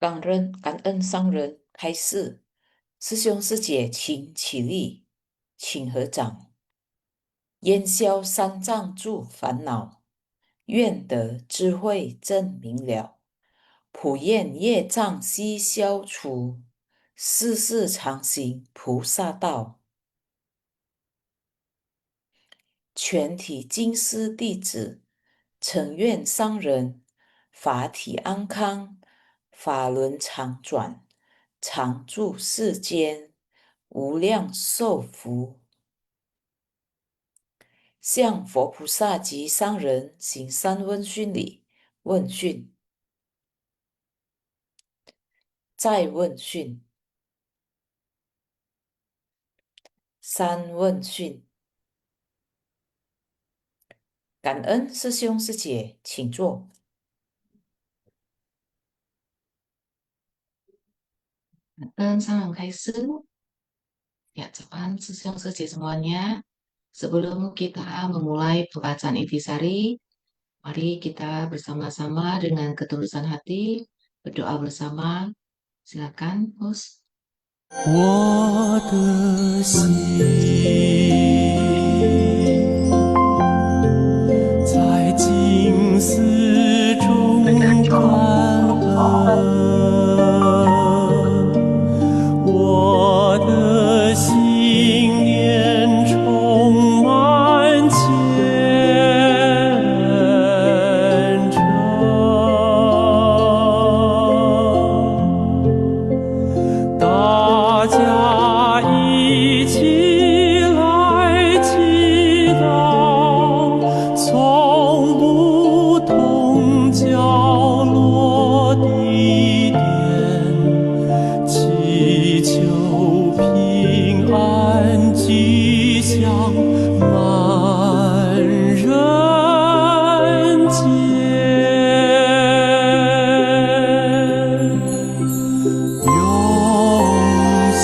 感恩上人开示，师兄师姐请起立，请合掌。烟消三障诸烦恼，愿得智慧真明了。普愿业障悉消除，世世常行菩萨道。全体经师弟子，诚愿上人法体安康，法轮常转，常住世间，无量寿福。向佛菩萨及上人行三问讯礼。问讯，再问讯，三问讯。感恩师兄师姐，请坐。Salam Kaisu. Ya, Japan Sesiong Seje semuanya. Sebelum kita memulai pembacaan intisari, mari kita bersama-sama dengan ketulusan hati berdoa bersama. Silakan, host. 我的心在静思中感恩，我的心念充满虔诚。大家一起来祈祷，从不同角落地点，祈求平安吉祥满人间。用心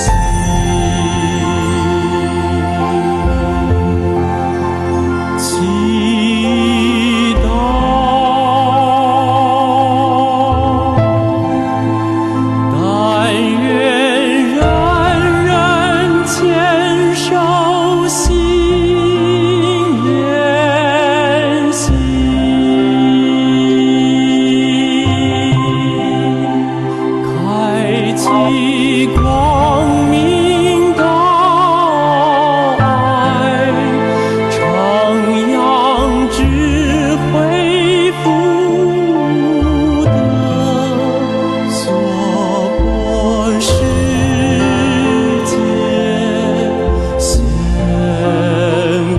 祈祷，但愿人人牵手心连心。开启光明道爱，徜徉智慧福德，娑婆世界显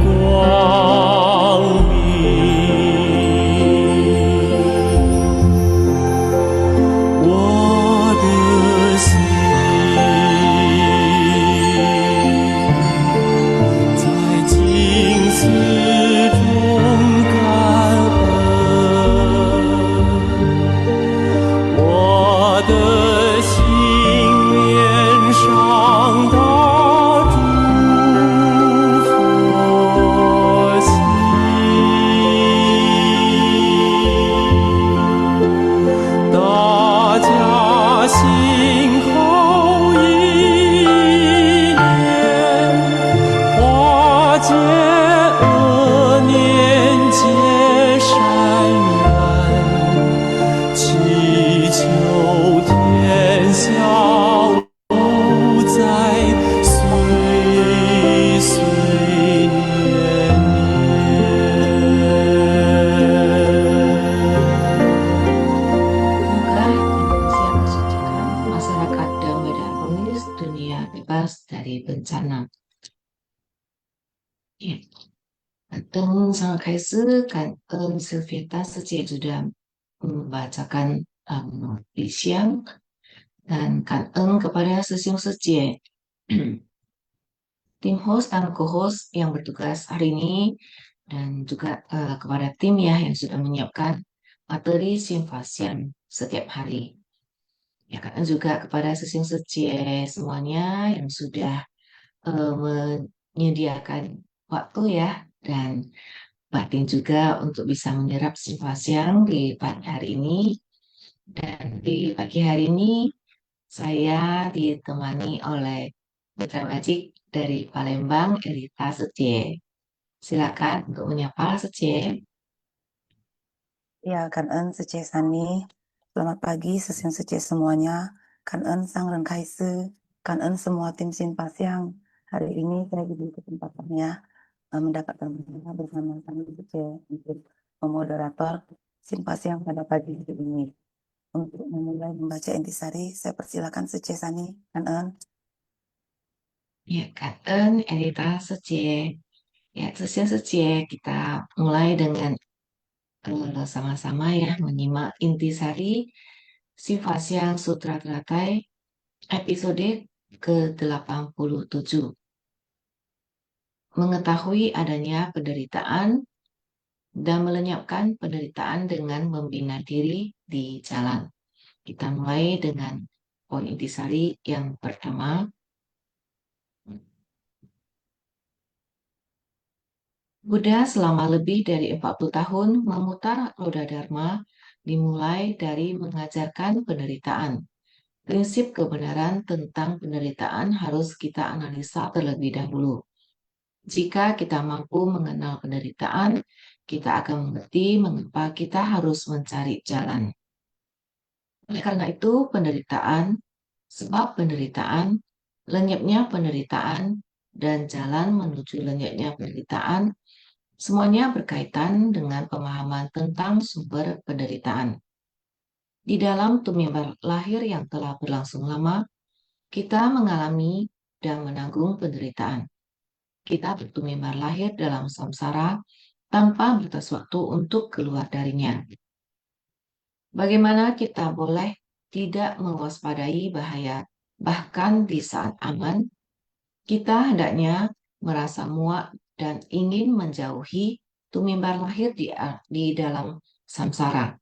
光明。我的心在静思中感恩，我的心面上的诸佛心。大家心后一念，化解恶念结善缘，祈求天下无灾，岁岁年年。 Semoga Indonesia kesucikan, masyarakat damai dan harmonis, dunia bebas dari bencana. Ya. Kantung Sang Kaisu, Kantung Sylvita Seje sudah membacakan di siang, dan Kantung kepada Sesiong Seje, tim host dan co-host yang bertugas hari ini, dan juga kepada tim ya yang sudah menyiapkan materi simfasian setiap hari. Ya, kan juga kepada Sesiong Seje semuanya yang sudah menyediakan waktu ya, dan batin juga untuk bisa menyerap simfasian di pagi hari ini. Dan di pagi hari ini saya ditemani oleh Mitra Wajik dari Palembang, Erita Secie. Silakan untuk menyapa Secie. Ya, Kangen Sece Sani. Selamat pagi, Sesiun Sece semuanya. Kangen Sang Rengkaise, Kangen semua tim Simpasiang. Hari ini saya diberi kesempatannya mendapatkan bersama bersama Sang Sece untuk memoderator Simpasiang pada pagi hari ini. Untuk memulai membaca intisari, saya persilakan Sece Sani. Kangen. Ya, Katen, Erita Secie. Ya, Sesiun Secie, kita mulai dengan sama-sama ya menyimak intisari Simpasiang Sutra Teratai episode ke-87. Mengetahui adanya penderitaan dan melenyapkan penderitaan dengan membina diri di jalan. Kita mulai dengan poin intisari yang pertama. Buddha selama lebih dari 40 tahun memutar roda Dharma dimulai dari mengajarkan penderitaan. Prinsip kebenaran tentang penderitaan harus kita analisa terlebih dahulu. Jika kita mampu mengenal penderitaan, kita akan mengerti mengapa kita harus mencari jalan. Oleh karena itu, sebab penderitaan, lenyapnya penderitaan, dan jalan menuju lenyapnya penderitaan, semuanya berkaitan dengan pemahaman tentang sumber penderitaan. Di dalam tumimbar lahir yang telah berlangsung lama, kita mengalami dan menanggung penderitaan. Kita bertumimbar lahir dalam samsara tanpa batas waktu untuk keluar darinya. Bagaimana kita boleh tidak mewaspadai bahaya, bahkan di saat aman? Kita hendaknya merasa muak dan ingin menjauhi tumimbar lahir di dalam samsara.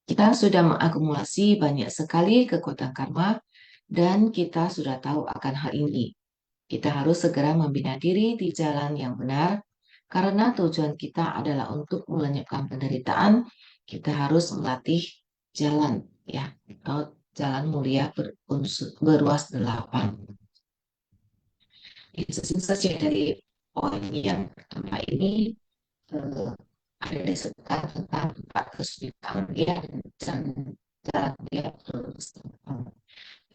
Kita sudah mengakumulasi banyak sekali kekuatan karma dan kita sudah tahu akan hal ini. Kita harus segera membina diri di jalan yang benar karena tujuan kita adalah untuk melenyapkan penderitaan. Kita harus melatih jalan ya atau jalan mulia beruas 8. Saja dari poin yang pertama ini ada disebutkan tentang 4 kesulitan dia dan jalan dia terus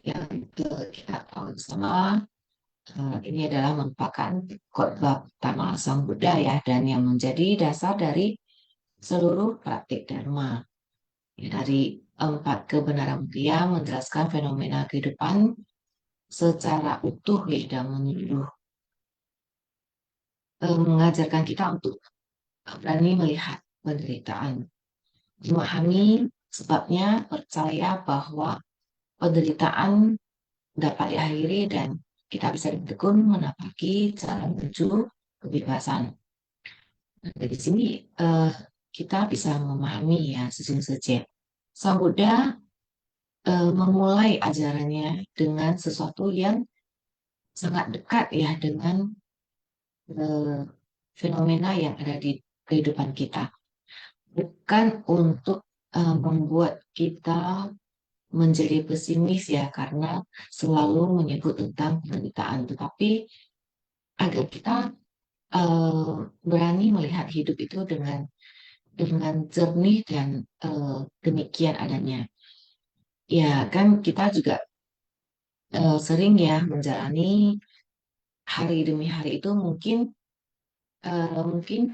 yang kita tahu bersama. Ini adalah merupakan khotbah pertama Sang Buddha ya, dan yang menjadi dasar dari seluruh praktik Dharma. Dari 4 kebenaran mulia menjelaskan fenomena kehidupan secara utuh ya, dan menyeluruh. Mengajarkan kita untuk berani melihat penderitaan. Memahami sebabnya, percaya bahwa penderitaan dapat diakhiri dan kita bisa ditekun menapaki jalan menuju kebebasan. Dari sini kita bisa memahami ya Sesiun Secie. Sang Buddha memulai ajarannya dengan sesuatu yang sangat dekat ya dengan fenomena yang ada di kehidupan kita. Bukan untuk membuat kita menjadi pesimis ya karena selalu menyebut tentang penderitaan, tetapi agar kita berani melihat hidup itu dengan jernih dan demikian adanya. Ya kan kita juga sering ya menjalani hari demi hari itu mungkin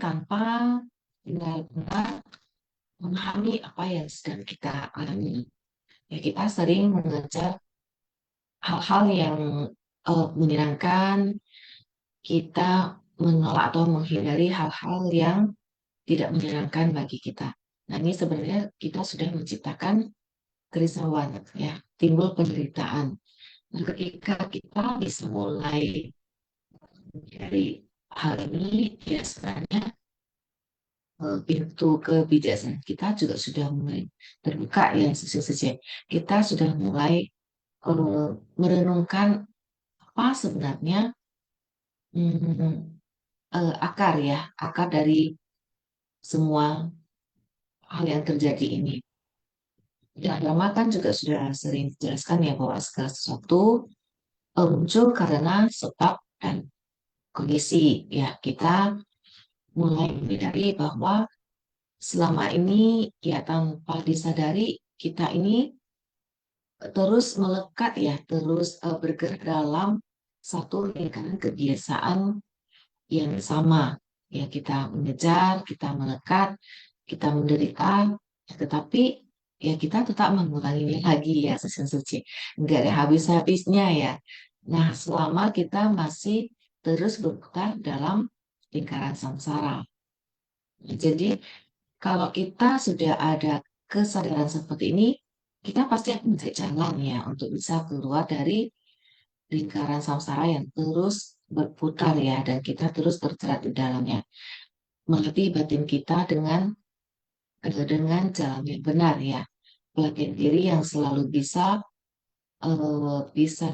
tanpa benar-benar memahami apa yang sedang kita alami. Ya kita sering mengejar hal-hal yang menyenangkan, kita menolak atau menghindari hal-hal yang tidak menyenangkan bagi kita. Nah ini sebenarnya kita sudah menciptakan kerisauan, ya timbul penderitaan. Nah ketika kita bisa mulai dari hal ini, ya sebenarnya pintu kebijaksanaan kita juga sudah mulai terbuka ya sesuai. Kita sudah mulai merenungkan apa sebenarnya akar dari semua hal yang terjadi ini. Di agama kan juga sudah sering dijelaskan ya bahwa segala sesuatu muncul karena sebab dan kondisi. Ya, kita mulai menyadari bahwa selama ini ya tanpa disadari kita ini terus melekat ya, terus bergerak dalam satu lingkaran kebiasaan yang sama. Ya, kita mengejar, kita melekat, kita menderita, tetapi ya kita tetap mengulanginya lagi ya sesi suci. Enggak ada habis-habisnya ya. Nah, selama kita masih terus berputar dalam lingkaran samsara. Jadi, kalau kita sudah ada kesadaran seperti ini, kita pasti akan mencari jalan ya untuk bisa keluar dari lingkaran samsara yang terus berputar ya, dan kita terus terjerat di dalamnya. Melatih batin kita dengan jalan yang benar ya. Pelatih diri yang selalu bisa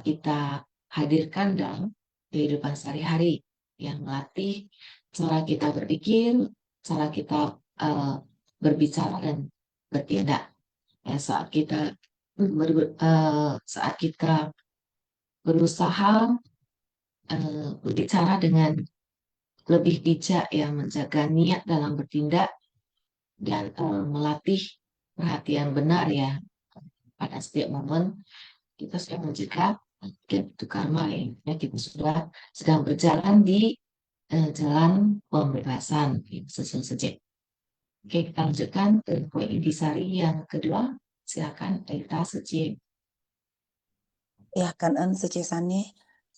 kita hadirkan dalam kehidupan sehari-hari, yang melatih cara kita berpikir, cara kita eh, berbicara dan bertindak. Ya, saat kita berusaha berbicara dengan lebih bijak, yang menjaga niat dalam bertindak, dan melatih perhatian benar ya pada setiap momen, kita sudah mencegah itu karma ya, kita sudah sedang berjalan di jalan pembebasan sesuai saja. Oke, kita lanjutkan ke poin intisari yang kedua. Silakan Aita Suci. Ya, Kanan Suci Sani,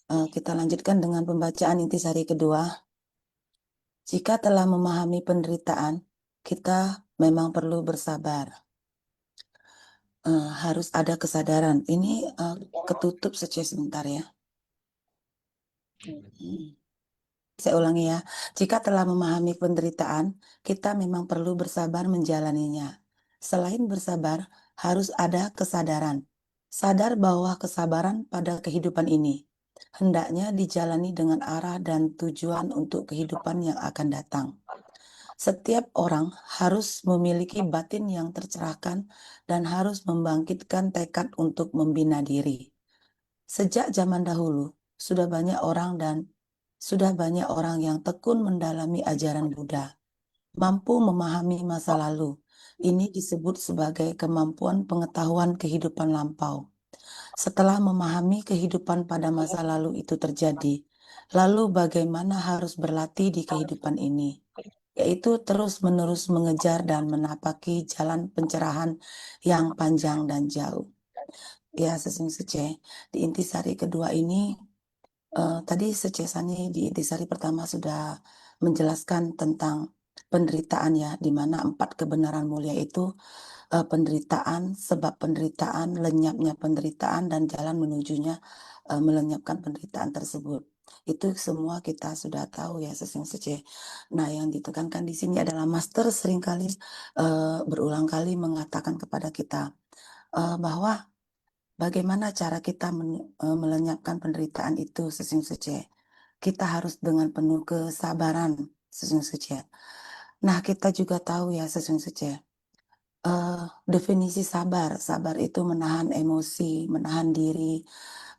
kita lanjutkan dengan pembacaan intisari kedua. Jika telah memahami penderitaan, kita memang perlu bersabar. Harus ada kesadaran. Ini ketutup sebentar ya. Saya ulangi ya. Jika telah memahami penderitaan, kita memang perlu bersabar menjalaninya. Selain bersabar, harus ada kesadaran. Sadar bahwa kesabaran pada kehidupan ini hendaknya dijalani dengan arah dan tujuan untuk kehidupan yang akan datang. Setiap orang harus memiliki batin yang tercerahkan dan harus membangkitkan tekad untuk membina diri. Sejak zaman dahulu, sudah banyak orang yang tekun mendalami ajaran Buddha, mampu memahami masa lalu. Ini disebut sebagai kemampuan pengetahuan kehidupan lampau. Setelah memahami kehidupan pada masa lalu itu terjadi, lalu bagaimana harus berlatih di kehidupan ini, yaitu terus-menerus mengejar dan menapaki jalan pencerahan yang panjang dan jauh. Ya, Sece, di intisari kedua ini, tadi Sece Sani di intisari pertama sudah menjelaskan tentang penderitaan ya, di mana 4 kebenaran mulia itu penderitaan, sebab penderitaan, lenyapnya penderitaan, dan jalan menujunya melenyapkan penderitaan tersebut. Itu semua kita sudah tahu ya, Sece. Nah, yang ditekankan di sini adalah Master seringkali berulang kali mengatakan kepada kita bahwa bagaimana cara kita melenyapkan penderitaan itu, Sece. Kita harus dengan penuh kesabaran, Sece. Nah, kita juga tahu ya, Sece. Definisi sabar. Sabar itu menahan emosi, menahan diri,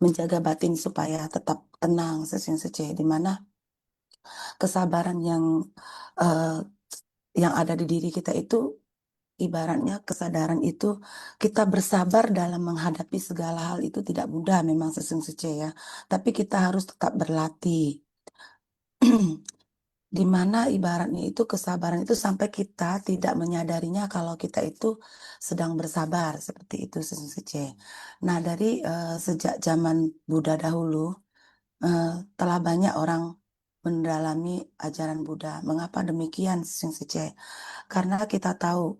menjaga batin supaya tetap tenang, Sece. Di mana kesabaran yang ada di diri kita itu ibaratnya kesadaran itu kita bersabar dalam menghadapi segala hal itu tidak mudah memang Sece ya. Tapi kita harus tetap berlatih. Di mana ibaratnya itu kesabaran itu sampai kita tidak menyadarinya kalau kita itu sedang bersabar seperti itu Sece. Nah, dari sejak zaman Buddha dahulu telah banyak orang mendalami ajaran Buddha. Mengapa demikian Sece? Karena kita tahu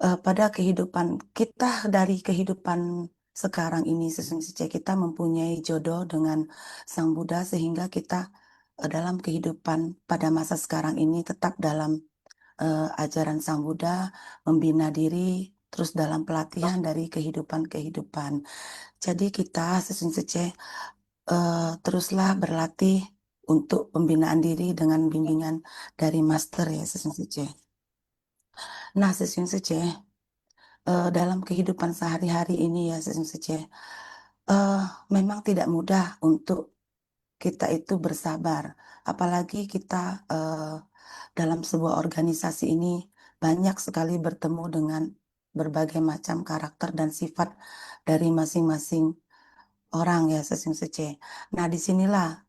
pada kehidupan kita, dari kehidupan sekarang ini Sece, kita mempunyai jodoh dengan Sang Buddha sehingga kita dalam kehidupan pada masa sekarang ini tetap dalam ajaran Sang Buddha, membina diri, terus dalam pelatihan dari kehidupan-kehidupan. Jadi kita Sece teruslah berlatih untuk pembinaan diri dengan bimbingan dari Master ya Sece. Nah Sece, dalam kehidupan sehari-hari ini ya Sece, memang tidak mudah untuk kita itu bersabar, apalagi kita dalam sebuah organisasi ini banyak sekali bertemu dengan berbagai macam karakter dan sifat dari masing-masing orang ya Sece. Nah, disinilah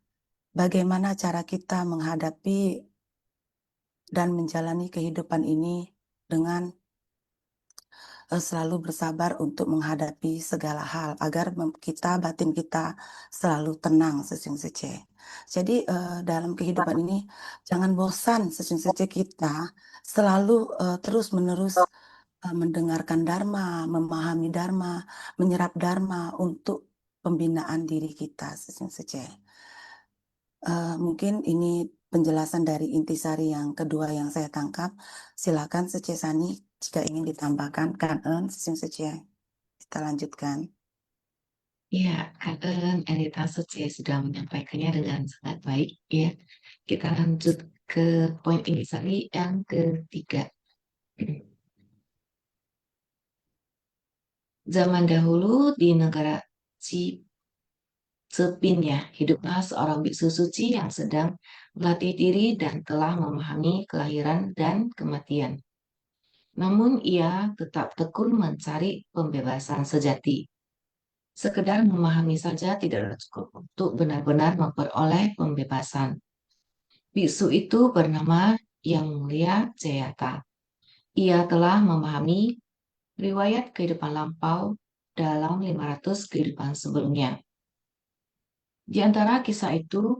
bagaimana cara kita menghadapi dan menjalani kehidupan ini dengan selalu bersabar untuk menghadapi segala hal agar batin kita selalu tenang Sece. Jadi dalam kehidupan ini jangan bosan Sece kita selalu terus-menerus mendengarkan Dharma, memahami Dharma, menyerap Dharma untuk pembinaan diri kita Sece. Mungkin ini penjelasan dari intisari yang kedua yang saya tangkap. Silakan Sece Sani jika ingin ditambahkan. Kan Sece, kita lanjutkan. Ya, Erita Suci sudah menyampaikannya dengan sangat baik. Ya, kita lanjut ke poin intisari yang ketiga. Zaman dahulu di negara Cepin ya, hiduplah seorang biksu suci yang sedang melatih diri dan telah memahami kelahiran dan kematian. Namun ia tetap tekun mencari pembebasan sejati. Sekedar memahami saja tidaklah cukup untuk benar-benar memperoleh pembebasan. Biksu itu bernama Yang Mulia Jayata. Ia telah memahami riwayat kehidupan lampau dalam 500 kehidupan sebelumnya. Di antara kisah itu,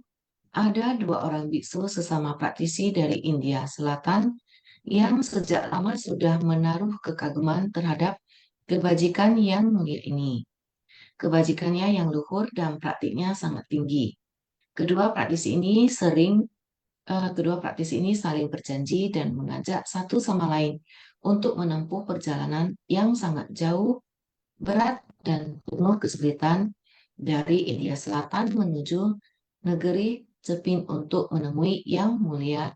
ada 2 orang biksu sesama praktisi dari India Selatan yang sejak lama sudah menaruh kekaguman terhadap kebajikan yang mulia ini. Kebajikannya yang luhur dan praktiknya sangat tinggi. Kedua praktisi ini saling berjanji dan mengajak satu sama lain untuk menempuh perjalanan yang sangat jauh, berat, dan penuh kesulitan dari India Selatan menuju negeri Cepin untuk menemui Yang Mulia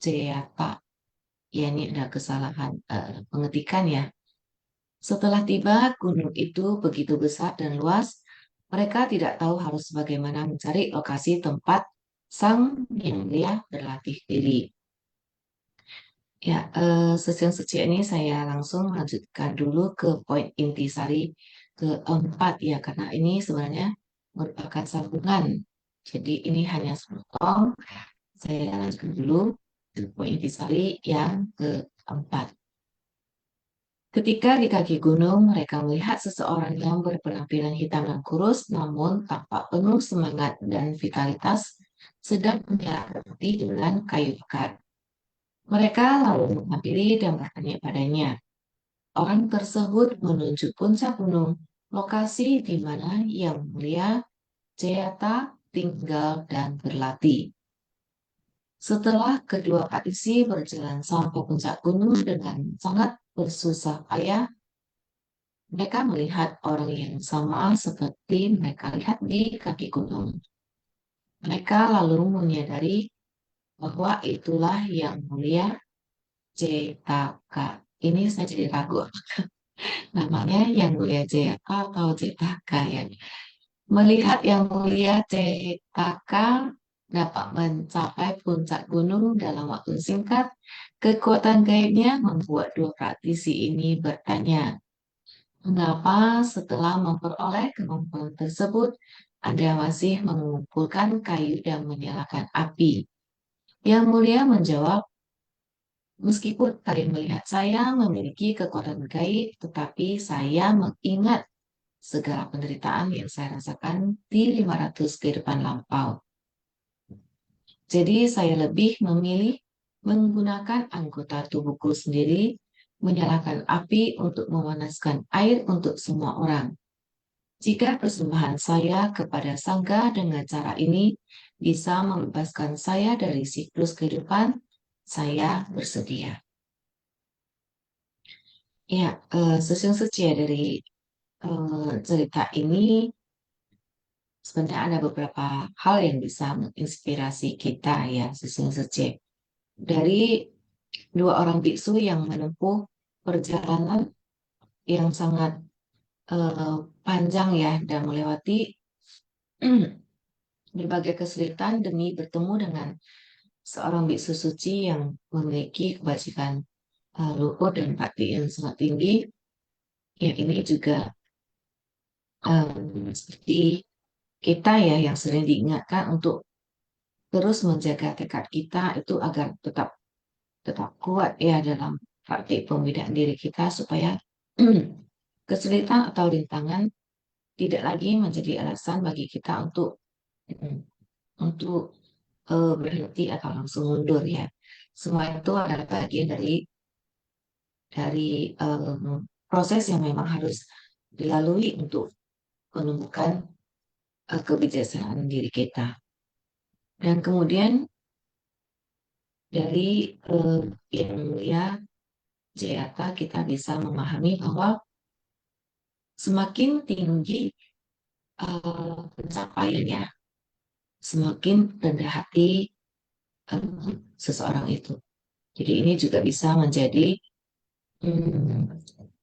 Jayata. Ya, ini ada kesalahan pengetikan ya. Setelah tiba, gunung itu begitu besar dan luas, mereka tidak tahu harus bagaimana mencari lokasi tempat Sang Yang Mulia berlatih diri. Ya, sesi ini saya langsung lanjutkan dulu ke poin intisari keempat ya, karena ini sebenarnya merupakan sambungan. Jadi ini hanya sepotong. Saya lanjutkan dulu ke poin intisari yang keempat. Ketika di kaki gunung, mereka melihat seseorang yang berpenampilan hitam dan kurus, namun tampak penuh semangat dan vitalitas, sedang menyalakan api dengan kayu bakar. Mereka lalu menghampiri dan bertanya padanya. Orang tersebut menunjuk puncak gunung, lokasi di mana Yang Mulia Jayata tinggal dan berlatih. Setelah kedua praktisi berjalan sampai puncak gunung dengan sangat bersusah payah, mereka melihat orang yang sama seperti mereka lihat di kaki gunung. Mereka lalu menyadari bahwa itulah Yang Mulia Jetaka. Ini saya jadi ragu. Namanya Yang Mulia Jetaka atau Jetaka ya. Melihat Yang Mulia Jetaka dapat mencapai puncak gunung dalam waktu singkat, kekuatan gaibnya membuat 2 praktisi ini bertanya, mengapa setelah memperoleh kemampuan tersebut, Anda masih mengumpulkan kayu dan menyalakan api? Yang Mulia menjawab, meskipun kalian melihat saya memiliki kekuatan gaib, tetapi saya mengingat segala penderitaan yang saya rasakan di 500 kehidupan lampau. Jadi saya lebih memilih menggunakan anggota tubuhku sendiri, menyalakan api untuk memanaskan air untuk semua orang. Jika persembahan saya kepada Sangha dengan cara ini bisa membebaskan saya dari siklus kehidupan, saya bersedia. Ya, suci dari cerita ini sebenarnya ada beberapa hal yang bisa menginspirasi kita ya, suci. Dari 2 orang biksu yang menempuh perjalanan yang sangat panjang ya, dan melewati berbagai kesulitan demi bertemu dengan seorang biksu suci yang memiliki kebajikan luhur dan bakti yang sangat tinggi. Ya, ini juga seperti kita ya, yang sering diingatkan untuk terus menjaga tekad kita itu agar tetap tetap kuat ya dalam praktik pembinaan diri kita, supaya kesulitan atau rintangan tidak lagi menjadi alasan bagi kita untuk berhenti atau langsung mundur ya. Semua itu adalah bagian dari proses yang memang harus dilalui untuk menemukan kebijaksanaan diri kita. Dan kemudian dari yang mulia Jayata, kita bisa memahami bahwa semakin tinggi pencapaiannya, semakin rendah hati seseorang itu. Jadi ini juga bisa menjadi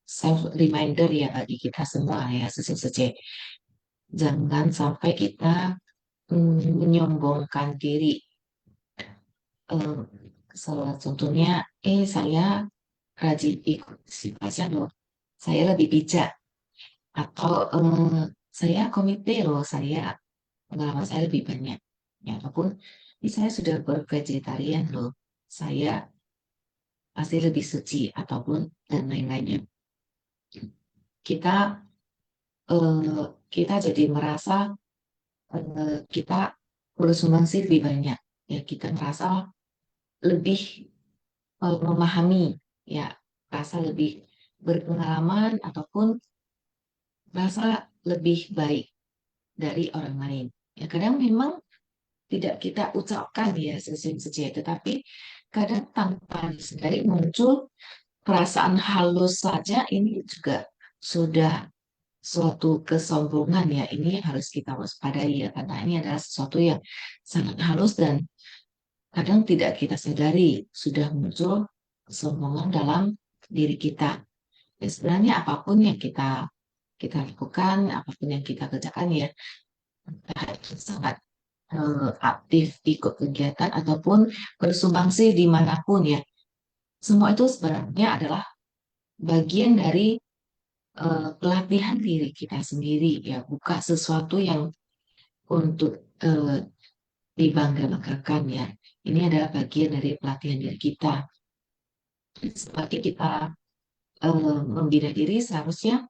self reminder ya bagi kita semua ya, sesi. Jangan sampai kita menyombongkan diri. Salah contohnya, saya rajin ikut pelajaran loh, saya lebih bijak, atau saya komite loh, pengalaman saya lebih banyak, ya, ataupun saya sudah bervegetarian loh, saya pasti lebih suci, ataupun dan lain-lainnya. Kita jadi merasa kita bersumbangsi lebih banyak, ya, kita merasa lebih memahami, ya, rasa lebih berpengalaman, ataupun rasa lebih baik dari orang lain. Ya, kadang memang tidak kita ucapkan ya sesuai, tetapi kadang tanpa disadari muncul perasaan halus saja, ini juga sudah suatu kesombongan ya. Ini harus kita waspadai ya, karena ini adalah sesuatu yang sangat halus dan kadang tidak kita sadari sudah muncul kesombongan dalam diri kita. Ya, sebenarnya apapun yang kita lakukan, apapun yang kita kerjakan ya, kita sangat aktif ikut kegiatan ataupun bersumbangsi dimanapun ya. Semua itu sebenarnya adalah bagian dari pelatihan diri kita sendiri ya, bukan sesuatu yang untuk dibangga-banggakan ya. Ini adalah bagian dari pelatihan diri kita. Seperti kita membina diri, seharusnya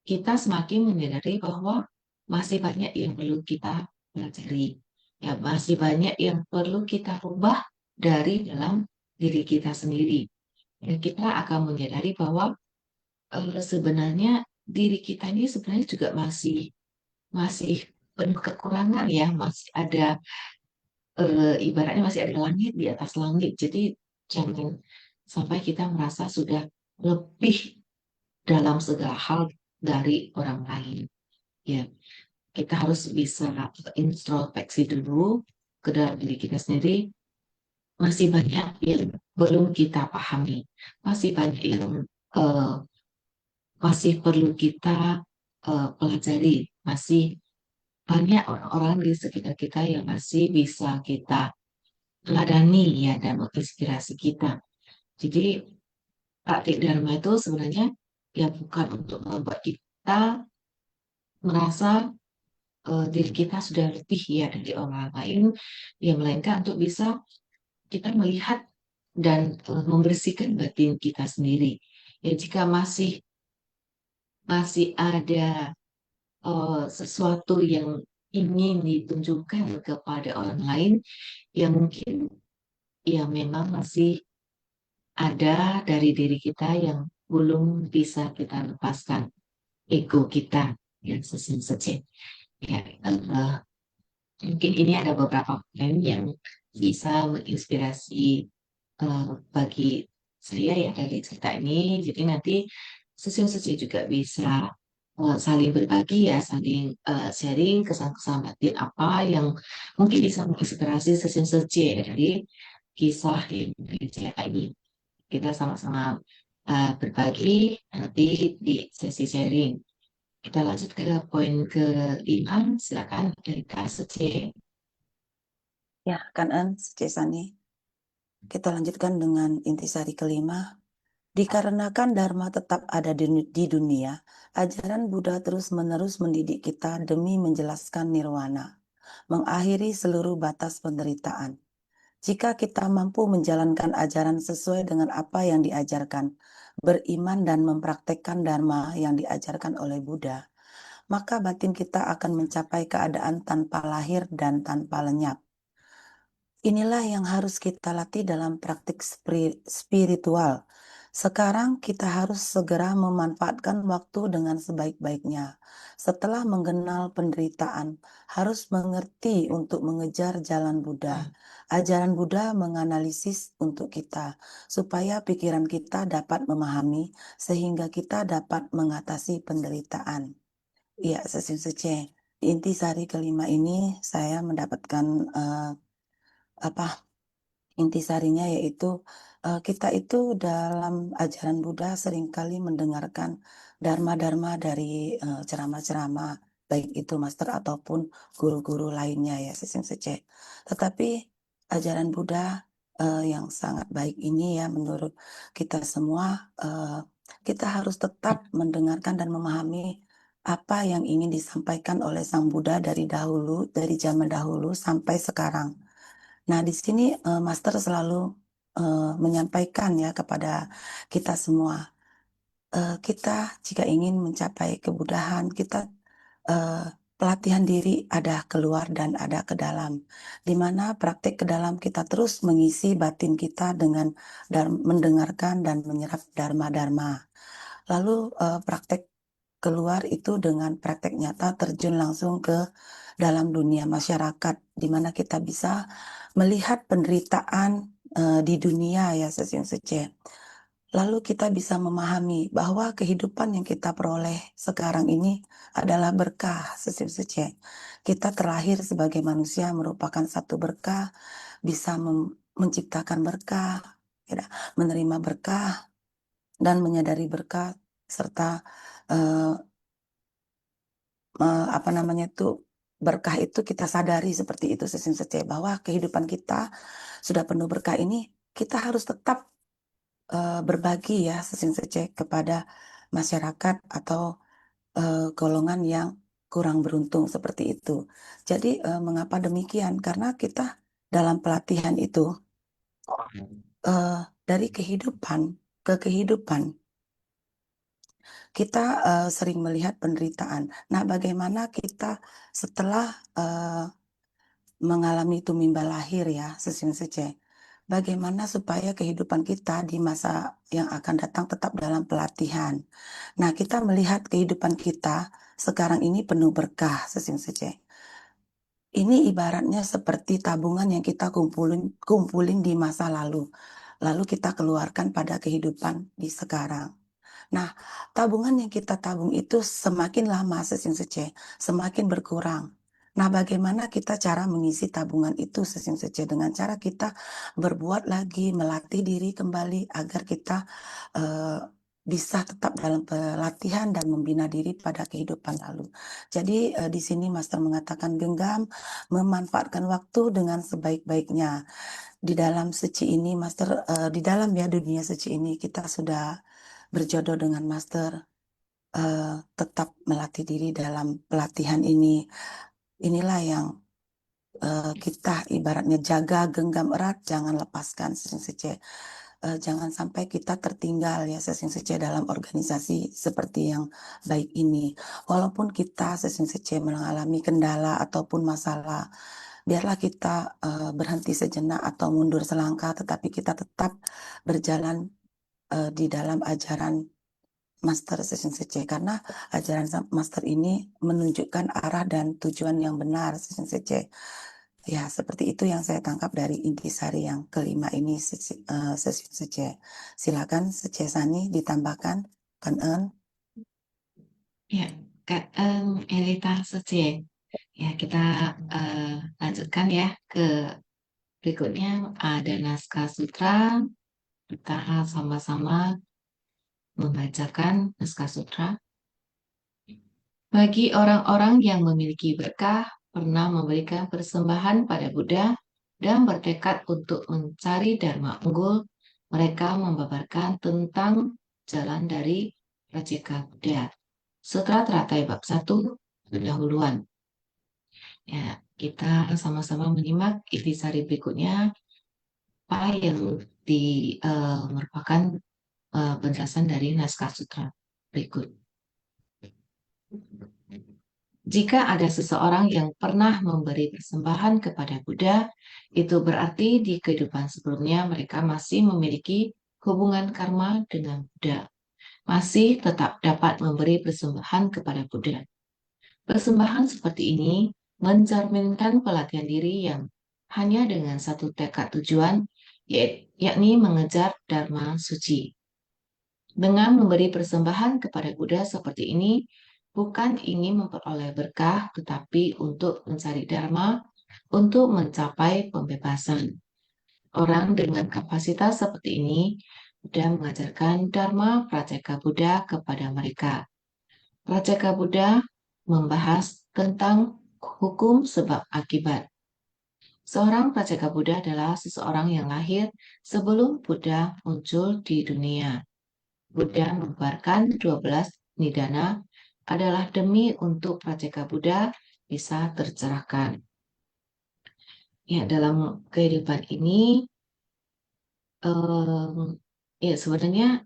kita semakin menyadari bahwa masih banyak yang perlu kita pelajari, ya, masih banyak yang perlu kita rubah dari dalam diri kita sendiri. Dan kita akan menyadari bahwa sebenarnya diri kita ini sebenarnya juga masih penuh kekurangan ya, masih ada ibaratnya masih ada langit di atas langit. Jadi jangan sampai kita merasa sudah lebih dalam segala hal dari orang lain. Ya, kita harus bisa introspeksi dulu ke dalam diri kita sendiri. Masih banyak yang belum kita pahami, masih banyak yang masih perlu kita pelajari, masih banyak orang-orang di sekitar kita yang masih bisa kita teladani ya, dan menginspirasi kita. Jadi praktik Dharma itu sebenarnya ya bukan untuk membuat kita merasa diri kita sudah lebih ya dari orang lain, ya, melainkan untuk bisa kita melihat dan membersihkan batin kita sendiri. Ya, jika masih ada sesuatu yang ingin ditunjukkan kepada orang lain, ya mungkin ya memang masih ada dari diri kita yang belum bisa kita lepaskan, ego kita yang sesin-sesin. Ya, mungkin ini ada beberapa poin yang bisa menginspirasi bagi saya ya dari cerita ini. Jadi nanti sesi juga bisa saling berbagi ya, saling sharing kesan-kesan batin apa yang mungkin bisa menginspirasi sesi dari kisah yang cerita ini. Kita sama-sama berbagi nanti di sesi sharing. Kita lanjut ke poin ke-5, silakan Erika Suci. Ya, Kanan, Sani. Kita lanjutkan dengan intisari kelima. Dikarenakan Dharma tetap ada di dunia, ajaran Buddha terus-menerus mendidik kita demi menjelaskan nirwana, mengakhiri seluruh batas penderitaan. Jika kita mampu menjalankan ajaran sesuai dengan apa yang diajarkan, beriman dan mempraktekkan Dharma yang diajarkan oleh Buddha, maka batin kita akan mencapai keadaan tanpa lahir dan tanpa lenyap. Inilah yang harus kita latih dalam praktik spiritual. Sekarang kita harus segera memanfaatkan waktu dengan sebaik-baiknya. Setelah mengenal penderitaan, harus mengerti untuk mengejar jalan Buddha. Ajaran Buddha menganalisis untuk kita, supaya pikiran kita dapat memahami, sehingga kita dapat mengatasi penderitaan. Iya, Sesungguhnya di intisari kelima ini saya mendapatkan intisarinya yaitu kita itu dalam ajaran Buddha seringkali mendengarkan dharma-dharma dari ceramah-ceramah, baik itu master ataupun guru-guru lainnya ya, Sesungguhnya. Tetapi ajaran Buddha yang sangat baik ini ya menurut kita semua, kita harus tetap mendengarkan dan memahami apa yang ingin disampaikan oleh Sang Buddha dari dahulu, dari zaman dahulu sampai sekarang. Nah, di sini Master selalu menyampaikan ya kepada kita semua, kita jika ingin mencapai kebudahan, kita pelatihan diri ada keluar dan ada ke dalam, di mana praktik ke dalam kita terus mengisi batin kita dengan mendengarkan dan menyerap dharma-dharma. Lalu praktek keluar itu dengan praktek nyata terjun langsung ke dalam dunia masyarakat, di mana kita bisa melihat penderitaan di dunia ya, Sesungguhnya. Lalu kita bisa memahami bahwa kehidupan yang kita peroleh sekarang ini adalah berkah, Sesungguhnya. Kita terlahir sebagai manusia merupakan satu berkah, bisa menciptakan berkah, ya, menerima berkah, dan menyadari berkah, serta apa namanya itu berkah itu kita sadari seperti itu, Sesungguhnya, bahwa kehidupan kita sudah penuh berkah ini, kita harus tetap berbagi ya, Sesungguhnya, kepada masyarakat atau golongan yang kurang beruntung seperti itu. Jadi mengapa demikian? Karena kita dalam pelatihan itu dari kehidupan ke kehidupan kita sering melihat penderitaan. Nah, bagaimana kita setelah mengalami tumimba lahir ya, Sesungguhnya, bagaimana supaya kehidupan kita di masa yang akan datang tetap dalam pelatihan. Nah, kita melihat kehidupan kita sekarang ini penuh berkah, Sesungguhnya. Ini ibaratnya seperti tabungan yang kita kumpulin di masa lalu. Lalu kita keluarkan pada kehidupan di sekarang. Nah, tabungan yang kita tabung itu semakin lama, Sesungguhnya, semakin berkurang. Nah, bagaimana kita cara mengisi tabungan itu, Sesungguhnya, dengan cara kita berbuat lagi, melatih diri kembali agar kita bisa tetap dalam pelatihan dan membina diri pada kehidupan lalu. Jadi di sini Master mengatakan genggam, memanfaatkan waktu dengan sebaik-baiknya. Di dalam suci ini, Master, di dalam ya dunia suci ini kita sudah berjodoh dengan Master, tetap melatih diri dalam pelatihan ini. Inilah yang kita ibaratnya jaga, genggam erat, jangan lepaskan, Sesungguhnya. Jangan sampai kita tertinggal ya, Sesungguhnya, dalam organisasi seperti yang baik ini. Walaupun kita, Sesungguhnya, mengalami kendala ataupun masalah, biarlah kita berhenti sejenak atau mundur selangkah, tetapi kita tetap berjalan di dalam ajaran Master Sesungguhnya, karena ajaran Master ini menunjukkan arah dan tujuan yang benar, Sesungguhnya. Ya, seperti itu yang saya tangkap dari intisari yang kelima ini, Sesungguhnya. Silakan Sani ditambahkan, Kan-en. Ya, Kak Erika Suci. Ya, kita lanjutkan ya ke berikutnya. Ada naskah sutra. Kita sama-sama membacakan naskah sutra. Bagi orang-orang yang memiliki berkah, pernah memberikan persembahan pada Buddha, dan bertekad untuk mencari Dharma unggul, mereka membabarkan tentang jalan dari Rajika Buddha. Sutra Teratai Bab 1, pendahuluan. Ya, kita sama-sama menyimak intisari berikutnya, apa yang merupakan penjelasan dari naskah sutra berikut. Jika ada seseorang yang pernah memberi persembahan kepada Buddha, itu berarti di kehidupan sebelumnya mereka masih memiliki hubungan karma dengan Buddha, masih tetap dapat memberi persembahan kepada Buddha. Persembahan seperti ini mencerminkan pelatihan diri yang hanya dengan satu tekad tujuan, yakni mengejar Dharma suci. Dengan memberi persembahan kepada Buddha seperti ini, bukan ingin memperoleh berkah, tetapi untuk mencari Dharma, untuk mencapai pembebasan. Orang dengan kapasitas seperti ini Buddha mengajarkan Dharma Prajeka Buddha kepada mereka. Prajeka Buddha membahas tentang hukum sebab akibat. Seorang Prajeka Buddha adalah seseorang yang lahir sebelum Buddha muncul di dunia. Buddha mengeluarkan 12 nidana adalah demi untuk Prajeka Buddha bisa tercerahkan. Ya, dalam kehidupan ini, ya sebenarnya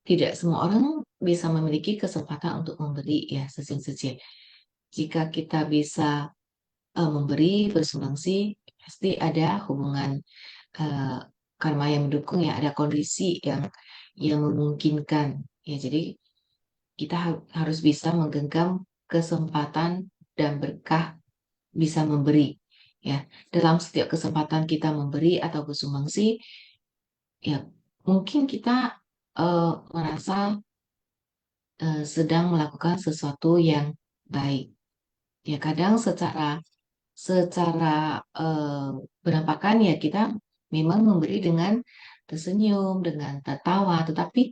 tidak semua orang bisa memiliki kesempatan untuk memberi ya sesing-sesing. Jika kita bisa memberi bersumbangsi, pasti ada hubungan karma yang mendukung ya, ada kondisi yang memungkinkan. Ya, jadi kita harus bisa menggenggam kesempatan dan berkah bisa memberi. Ya, dalam setiap kesempatan kita memberi atau bersumbangsi, ya mungkin kita merasa sedang melakukan sesuatu yang baik. Ya, kadang secara penampakan ya kita memang memberi dengan tersenyum, dengan tertawa, tetapi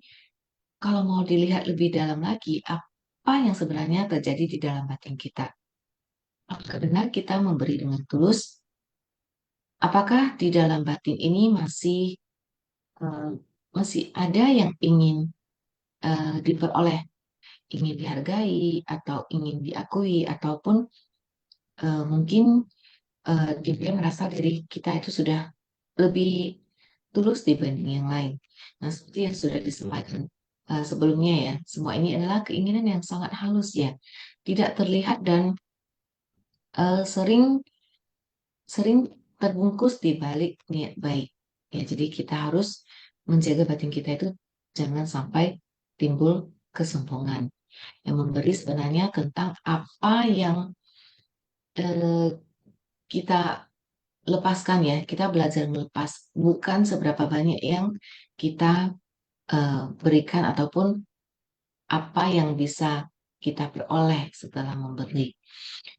kalau mau dilihat lebih dalam lagi, apa yang sebenarnya terjadi di dalam batin kita? Apakah benar kita memberi dengan tulus? Apakah di dalam batin ini masih ada yang ingin diperoleh, ingin dihargai atau ingin diakui, ataupun mungkin dia merasa diri kita itu sudah lebih tulus dibanding yang lain. Nah, seperti yang sudah disampaikan sebelumnya ya, semua ini adalah keinginan yang sangat halus ya, tidak terlihat dan sering terbungkus di balik niat baik. Ya, jadi kita harus menjaga batin kita itu jangan sampai timbul kesombongan. Yang memberi sebenarnya tentang apa yang kita lepaskan ya, kita belajar melepas, bukan seberapa banyak yang kita berikan ataupun apa yang bisa kita peroleh setelah memberi.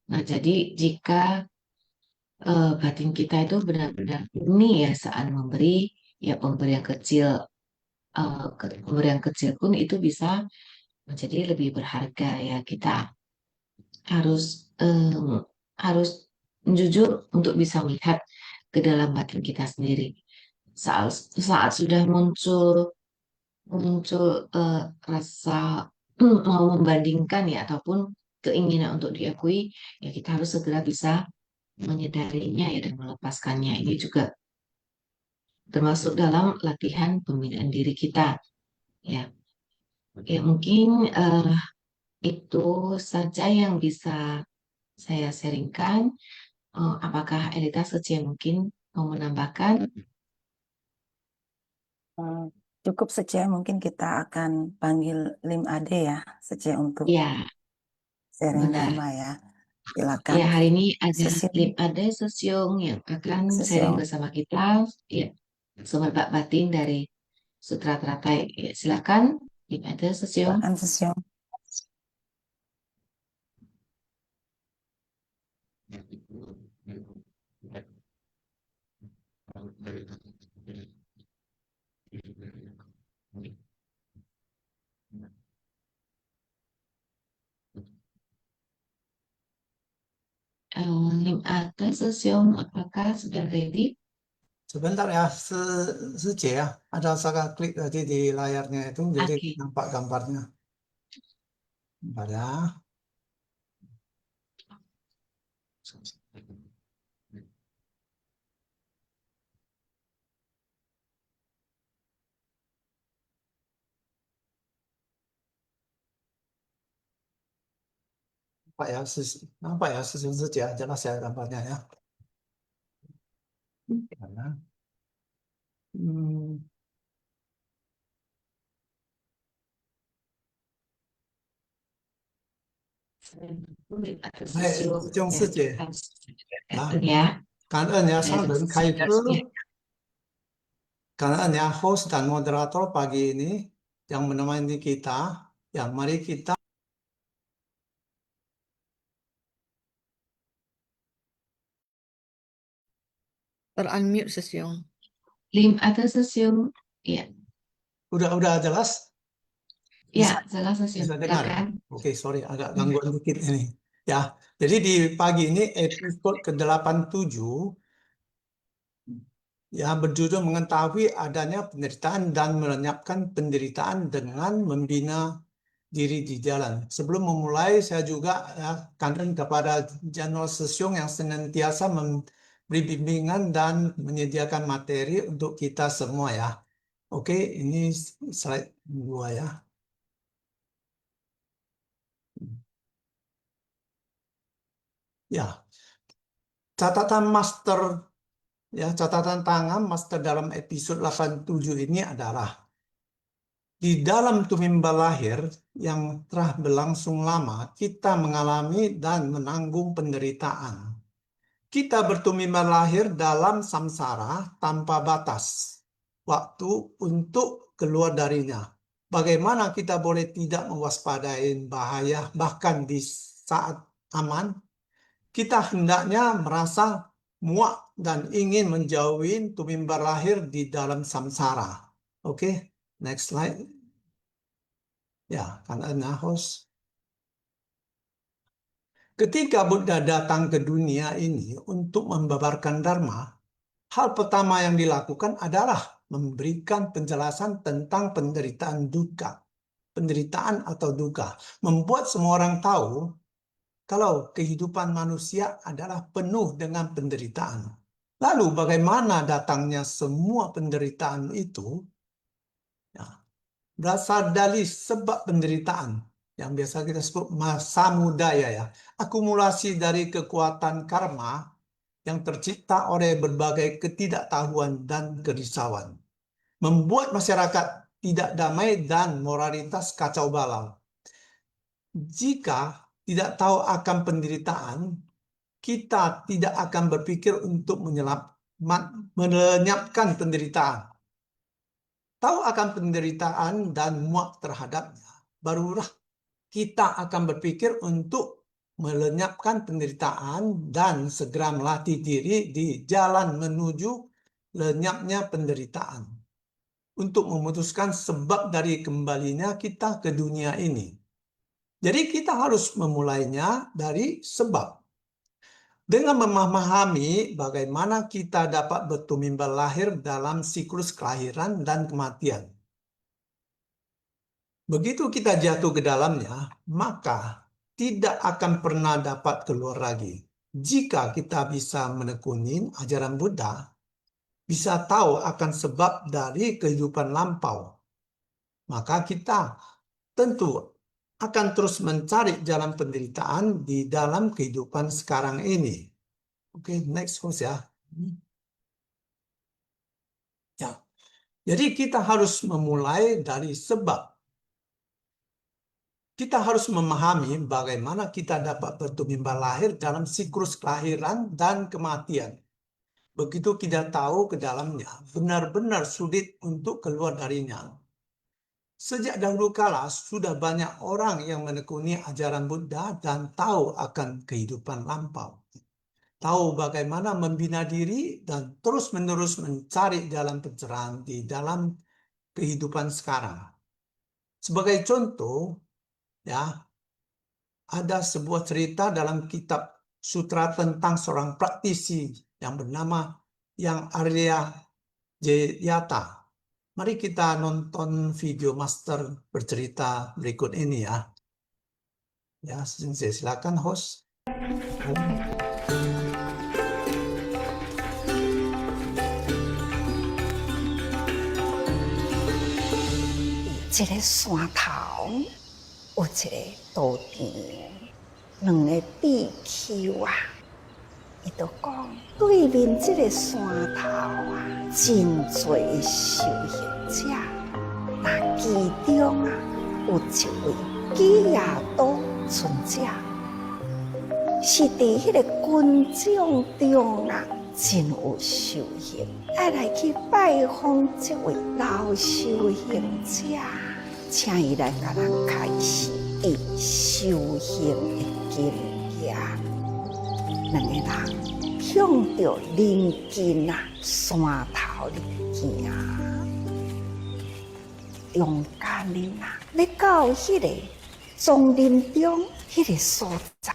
Nah, jadi jika batin kita itu benar-benar murni ya saat memberi, ya pemberian kecil pun itu bisa menjadi lebih berharga ya. Kita harus jujur untuk bisa melihat ke dalam batin kita sendiri. Saat sudah muncul rasa mau membandingkan ya ataupun keinginan untuk diakui, ya kita harus segera bisa menyadarinya ya dan melepaskannya. Ini juga termasuk dalam latihan pembinaan diri kita ya. Ya mungkin itu saja yang bisa saya sharingkan. Apakah Elita Suci mungkin mau menambahkan? Cukup Sece, mungkin kita akan panggil Lim Ade ya, Sece untuk Ya, sharing benar. Dharma ya. Silakan. Ya, hari ini ada Sesiung. Sesyong yang akan sharing Sesiung. bersama kita. Ya, sumber bak batin dari Sutra Teratai. Ya, silakan, Lim Ade Sesyong. Silakan Sesiung. Lim Ate, Sesyong, apakah sudah ready? Sebentar ya, Sece ya. Ada saya klik tadi di layarnya itu, jadi Oke. nampak gambarnya. Bentar ya. Nampak ya, Sece ya, jelas ya gambarnya ya. Karena, hmm, Lim Ate, Baik, Sesyong, Chung ya, Sece. ya, Ya, ya. cảm ơn ya sang đến khai Sudah, phước. ya. Karena ya host dan moderator pagi ini yang menemani kita, ya mari kita Ter-unmute Sesyong. Lim Ate, Sesyong, ya. udah jelas, Ya, jelas Sesyong. bisa dengar ya? Silakan. Oke, sorry agak gangguan dikit ini. Ya, jadi di pagi ini episode ke-87 ya berjudul mengetahui adanya penderitaan dan melenyapkan penderitaan dengan membina diri di jalan. Sebelum memulai, saya juga ya, kangen kepada General Sesyong yang senantiasa memberi bimbingan dan menyediakan materi untuk kita semua ya. Oke, ini slide 2 ya. Ya, catatan master ya, catatan tangan master dalam episode 87 ini adalah di dalam tumimba lahir yang telah berlangsung lama, kita mengalami dan menanggung penderitaan. Kita bertumimba lahir dalam samsara tanpa batas waktu untuk keluar darinya. Bagaimana kita boleh tidak mewaspadai bahaya bahkan di saat aman? Kita hendaknya merasa muak dan ingin menjauhi tumimba lahir di dalam samsara. Oke, next slide. Ya, karena host. Ketika Buddha datang ke dunia ini untuk membabarkan Dharma, hal pertama yang dilakukan adalah memberikan penjelasan tentang penderitaan atau duka, membuat semua orang tahu kalau kehidupan manusia adalah penuh dengan penderitaan. Lalu bagaimana datangnya semua penderitaan itu? Ya, berasal dari sebab penderitaan yang biasa kita sebut samudaya ya, akumulasi dari kekuatan karma yang tercipta oleh berbagai ketidaktahuan dan kerisauan, membuat masyarakat tidak damai dan moralitas kacau balau. Jika tidak tahu akan penderitaan, kita tidak akan berpikir untuk melenyapkan penderitaan. Tahu akan penderitaan dan muak terhadapnya, barulah kita akan berpikir untuk melenyapkan penderitaan dan segera melatih diri di jalan menuju lenyapnya penderitaan untuk memutuskan sebab dari kembalinya kita ke dunia ini. Jadi kita harus memulainya dari sebab. Dengan memahami bagaimana kita dapat bertumimba lahir dalam siklus kelahiran dan kematian. Begitu kita jatuh ke dalamnya, maka tidak akan pernah dapat keluar lagi. Jika kita bisa menekuni ajaran Buddha, bisa tahu akan sebab dari kehidupan lampau, maka kita tentu akan terus mencari jalan penderitaan di dalam kehidupan sekarang ini. Oke, next host ya. Ya. Jadi kita harus memulai dari sebab. Kita harus memahami bagaimana kita dapat bertumimba lahir dalam siklus kelahiran dan kematian. Begitu kita tahu ke dalamnya, benar-benar sulit untuk keluar darinya. Sejak dahulu kala sudah banyak orang yang menekuni ajaran Buddha dan tahu akan kehidupan lampau. Tahu bagaimana membina diri dan terus-menerus mencari jalan pencerahan di dalam kehidupan sekarang. Sebagai contoh, ya, ada sebuah cerita dalam kitab sutra tentang seorang praktisi yang bernama Yang Arya Jayata. Mari kita nonton video master bercerita berikut ini ya. Ya, silakan host. 这个山头有一个稻田，两个比丘啊，伊就讲对面这个山头啊，真多修行者，那其中啊有一位基亚多尊者，是伫迄个军将中啊，真有修行，爱来去拜访这位老修行者。 请伊来甲咱开示伊修行的经验。两个人向着临近山头里行，勇敢的要到迄个丛林中迄个所在。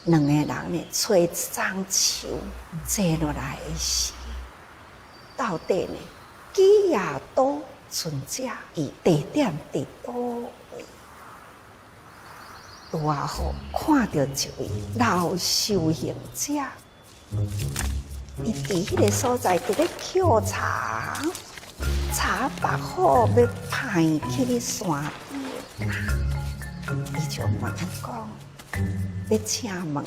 两个人呢，找一丛树坐落来的时，到底呢，基亚多 尊者伊地点伫倒位？拄啊好看到一位老修行者，伊伫迄个所在伫咧抾茶，茶白好要派去咧山顶，伊就问讲：要请问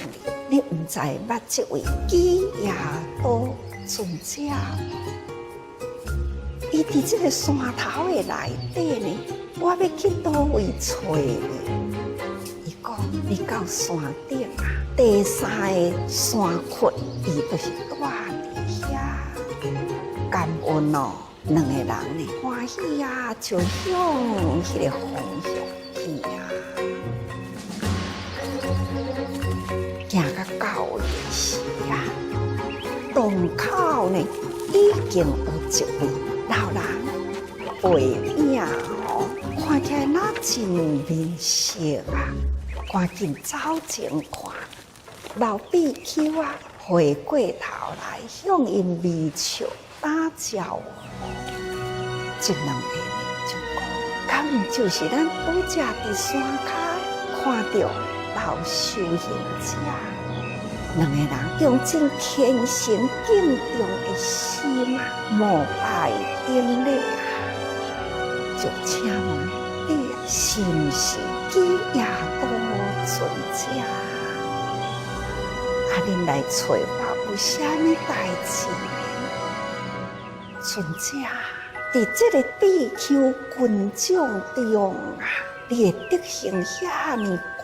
你毋知捌这位基亚多尊者？ 伊伫这个山头的内底呢，我要去倒位找你。伊讲，你到山顶啊，第三个山窟，伊就是住伫遐。感恩哦，两个人呢欢喜啊，就向迄个方向去啊。行到位的时啊，洞口呢已经有一位 老人背影哦，看起来那真面熟啊！赶紧走前看，老比丘啊，回过头来向因微笑打招呼。这两个人就讲，敢毋就是咱拄则伫山骹看到老修行者？两个人用真虔诚敬重的心啊，膜拜顶礼啊，就请问你是毋是基亚多尊者？啊，恁来找我有啥物代志呢？尊者，伫这个比丘群众中啊，你的德行遐尼高。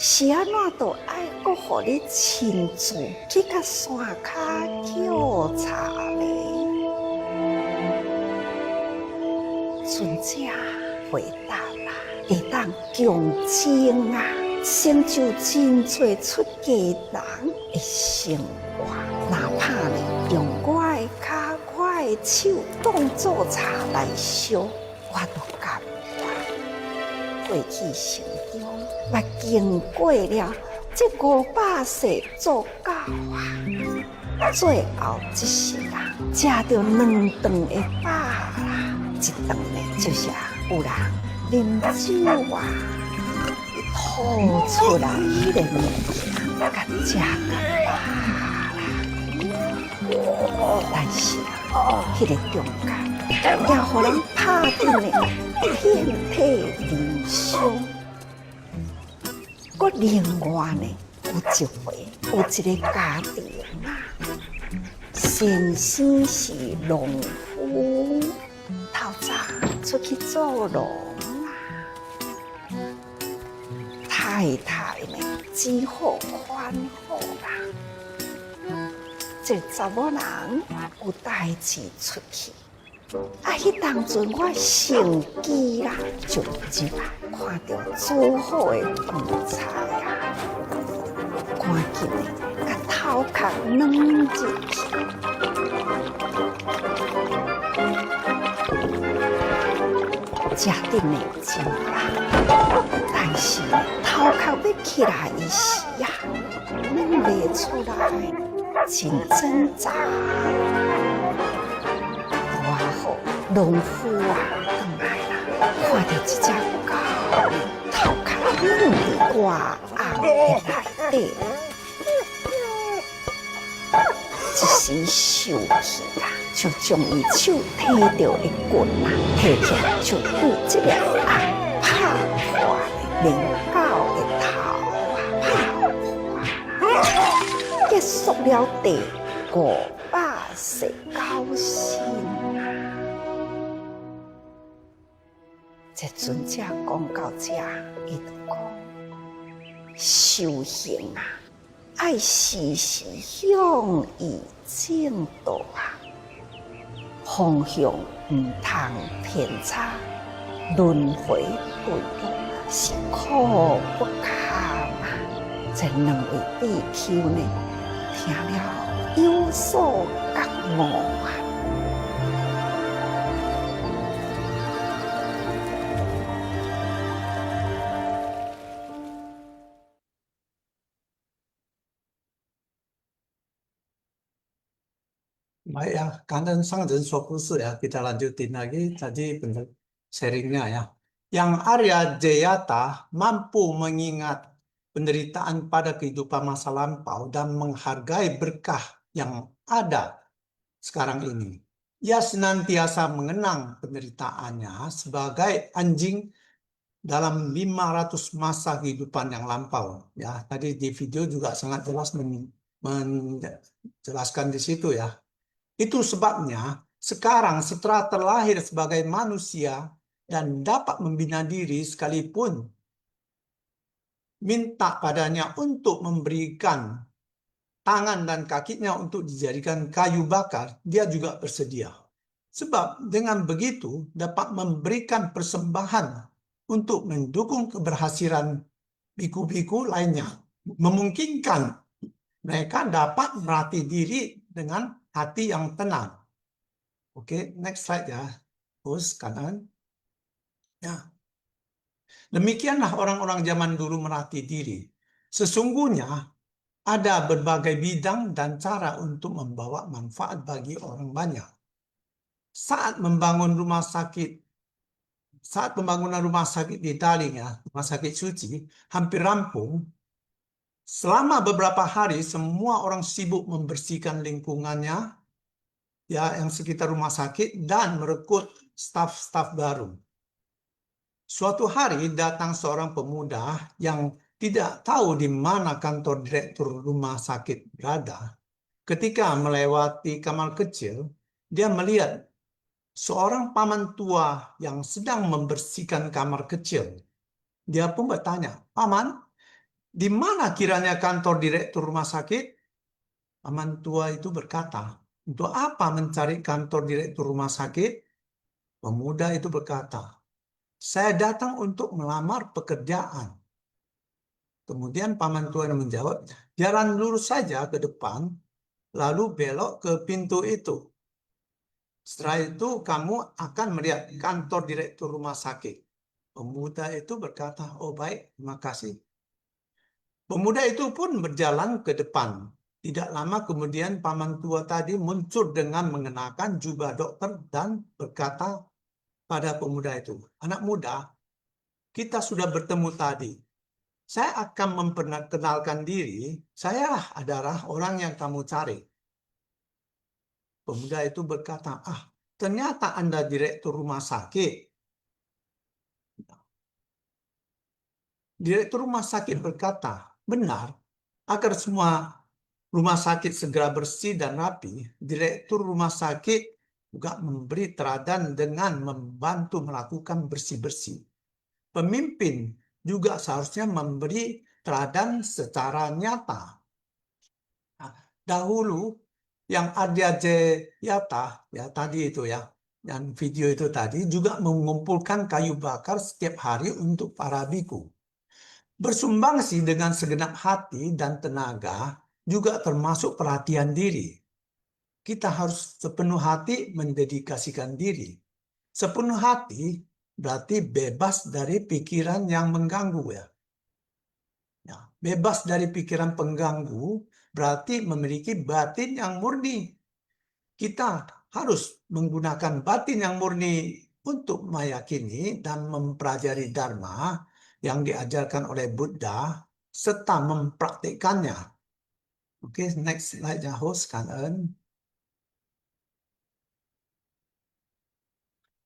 是安怎都爱搁互你亲自去甲山骹抾茶呢？尊者回答啦，会当强精啊，成就真多出家人的生活。哪怕呢用我的骹、我的手当做茶来烧，我都甘愿。过去生中。 捌经过了这500世做教啊，最后一世人食到2顿的饱啦，一顿呢就是有人啉酒啊，吐出来迄个物件，甲食甲饱啦。但是迄个中间也互人拍紧的遍体鳞伤。 搁另外呢，有一回有一个家庭啊，先生是农夫，透早出去做农啊，太太呢只好宽厚啦。这查某人有代志出去。 啊！迄当阵我成机啦，就入来看到煮好的饭菜啊，赶紧的甲头壳软入去，食得呢真饱，但是呢头壳要起来时呀，拢袂出来，真挣扎。大好农夫啊，回来啦，看到这只狗，头壳拢伫外红的内底。一时受气啊，就将伊手摕到的棍啊，摕起来就对这个红拍破的灵狗的头啊，拍破，结束了第500世高兴啊！这尊者讲到这，伊就讲修行啊。爱时时向伊正道啊，方向唔通偏差，轮回对路是苦不堪啊！这两位比丘呢，听了有所觉悟啊。Baik ya, kanan sang dan fokus ya. Kita lanjutin lagi tadi benar sharingnya ya. Yang Arya Jayata mampu mengingat penderitaan pada kehidupan masa lampau dan menghargai berkah yang ada sekarang ini. Ia senantiasa mengenang penderitaannya sebagai anjing dalam 500 masa kehidupan yang lampau. Ya, tadi di video juga sangat jelas menjelaskan di situ ya. Itu sebabnya sekarang setelah terlahir sebagai manusia dan dapat membina diri sekalipun minta padanya untuk memberikan tangan dan kakinya untuk dijadikan kayu bakar, dia juga bersedia. Sebab dengan begitu dapat memberikan persembahan untuk mendukung keberhasilan biku-biku lainnya. Memungkinkan mereka dapat melatih diri dengan hati yang tenang. Oke, next slide ya. Terus kanan. Ya. Demikianlah orang-orang zaman dulu melatih diri. Sesungguhnya ada berbagai bidang dan cara untuk membawa manfaat bagi orang banyak. Saat pembangunan rumah sakit di Taling ya, rumah sakit suci, hampir rampung. Selama beberapa hari semua orang sibuk membersihkan lingkungannya ya yang sekitar rumah sakit dan merekrut staf-staf baru. Suatu hari datang seorang pemuda yang tidak tahu di mana kantor direktur rumah sakit berada. Ketika melewati kamar kecil, dia melihat seorang paman tua yang sedang membersihkan kamar kecil. Dia pun bertanya, "Paman, di mana kiranya kantor direktur rumah sakit?" Paman tua itu berkata, "Untuk apa mencari kantor direktur rumah sakit?" Pemuda itu berkata, "Saya datang untuk melamar pekerjaan." Kemudian paman tua menjawab, "Jalan lurus saja ke depan, lalu belok ke pintu itu. Setelah itu kamu akan melihat kantor direktur rumah sakit." Pemuda itu berkata, "Oh baik, terima kasih." Pemuda itu pun berjalan ke depan. Tidak lama kemudian paman tua tadi muncul dengan mengenakan jubah dokter dan berkata pada pemuda itu, "Anak muda, kita sudah bertemu tadi. Saya akan memperkenalkan diri, saya adalah orang yang kamu cari." Pemuda itu berkata, "Ah, ternyata Anda direktur rumah sakit." Direktur rumah sakit berkata, "Benar, agar semua rumah sakit segera bersih dan rapi, direktur rumah sakit juga memberi teladan dengan membantu melakukan bersih-bersih. Pemimpin juga seharusnya memberi teladan secara nyata." Nah, dahulu yang Arya Jayata ya tadi itu ya, dan video itu tadi juga mengumpulkan kayu bakar setiap hari untuk para biku. Bersumbangsi dengan segenap hati dan tenaga juga termasuk perhatian diri. Kita harus sepenuh hati mendedikasikan diri. Sepenuh hati berarti bebas dari pikiran yang mengganggu ya. Ya, bebas dari pikiran pengganggu berarti memiliki batin yang murni. Kita harus menggunakan batin yang murni untuk meyakini dan mempelajari Dharma yang diajarkan oleh Buddha serta mempraktikkannya. Oke, next slide ya host, cảm ơn.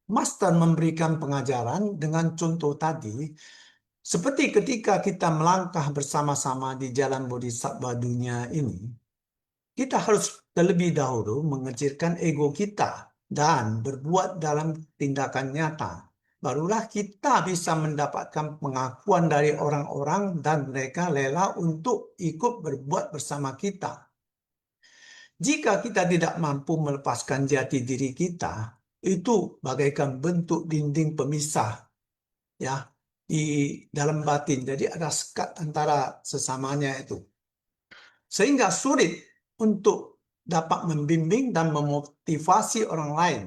Master memberikan pengajaran dengan contoh tadi, seperti ketika kita melangkah bersama-sama di jalan bodhisattva dunia ini, kita harus terlebih dahulu mengecilkan ego kita dan berbuat dalam tindakan nyata. Barulah kita bisa mendapatkan pengakuan dari orang-orang dan mereka rela untuk ikut berbuat bersama kita. Jika kita tidak mampu melepaskan jati diri kita, itu bagaikan bentuk dinding pemisah ya di dalam batin. Jadi ada sekat antara sesamanya itu. Sehingga sulit untuk dapat membimbing dan memotivasi orang lain.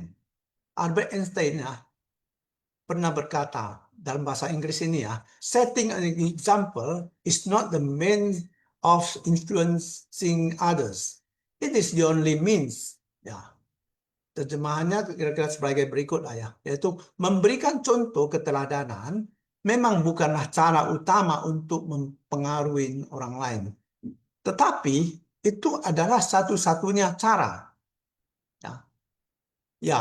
Albert Einstein ya, pernah berkata dalam bahasa Inggris ini ya, setting an example is not the means of influencing others. It is the only means. Ya, terjemahannya kira-kira sebagai berikut lah ya, yaitu memberikan contoh keteladanan memang bukanlah cara utama untuk mempengaruhi orang lain, tetapi itu adalah satu-satunya cara. Ya, ya,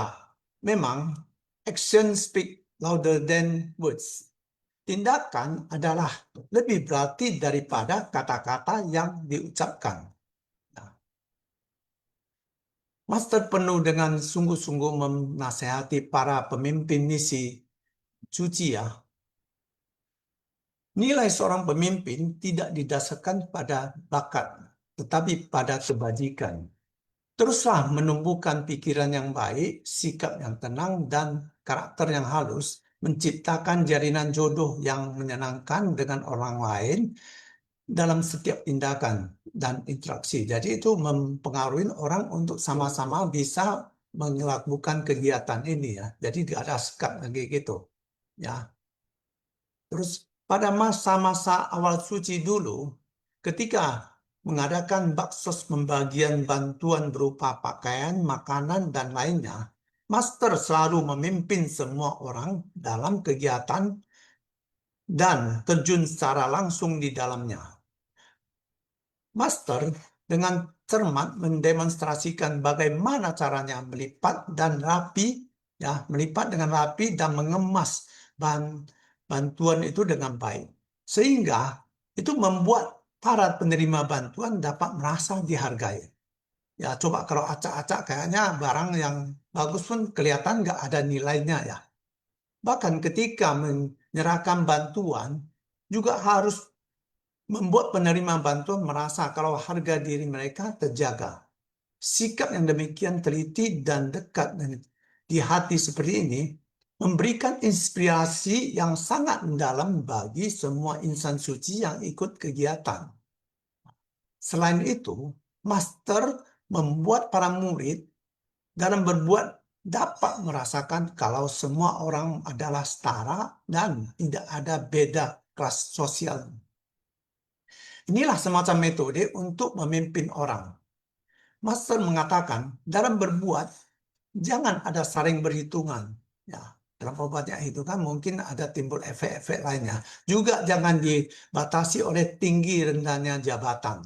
memang action speak louder than words. Tindakan adalah lebih berarti daripada kata-kata yang diucapkan. Master penuh dengan sungguh-sungguh menasehati para pemimpin misi suci ya. Nilai seorang pemimpin tidak didasarkan pada bakat, tetapi pada kebajikan. Teruslah menumbuhkan pikiran yang baik, sikap yang tenang, dan karakter yang halus, menciptakan jalinan jodoh yang menyenangkan dengan orang lain dalam setiap tindakan dan interaksi. Jadi itu mempengaruhi orang untuk sama-sama bisa melakukan kegiatan ini ya. Jadi tidak ada sekat lagi gitu. Ya. Terus pada masa-masa awal suci dulu, ketika mengadakan baksos pembagian bantuan berupa pakaian, makanan, dan lainnya, Master selalu memimpin semua orang dalam kegiatan dan terjun secara langsung di dalamnya. Master dengan cermat mendemonstrasikan bagaimana caranya melipat dan rapi, ya, melipat dengan rapi dan mengemas bantuan itu dengan baik. Sehingga itu membuat para penerima bantuan dapat merasa dihargai. Ya, coba kalau acak-acak kayaknya barang yang bagus pun kelihatan nggak ada nilainya ya. Bahkan ketika menyerahkan bantuan juga harus membuat penerima bantuan merasa kalau harga diri mereka terjaga. Sikap yang demikian teliti dan dekat di hati seperti ini memberikan inspirasi yang sangat mendalam bagi semua insan suci yang ikut kegiatan. Selain itu, Master membuat para murid dalam berbuat dapat merasakan kalau semua orang adalah setara dan tidak ada beda kelas sosial. Inilah semacam metode untuk memimpin orang. Master mengatakan, dalam berbuat, jangan ada saling berhitungan. Ya, dalam obatnya itu kan mungkin ada timbul efek-efek lainnya. Juga jangan dibatasi oleh tinggi rendahnya jabatan.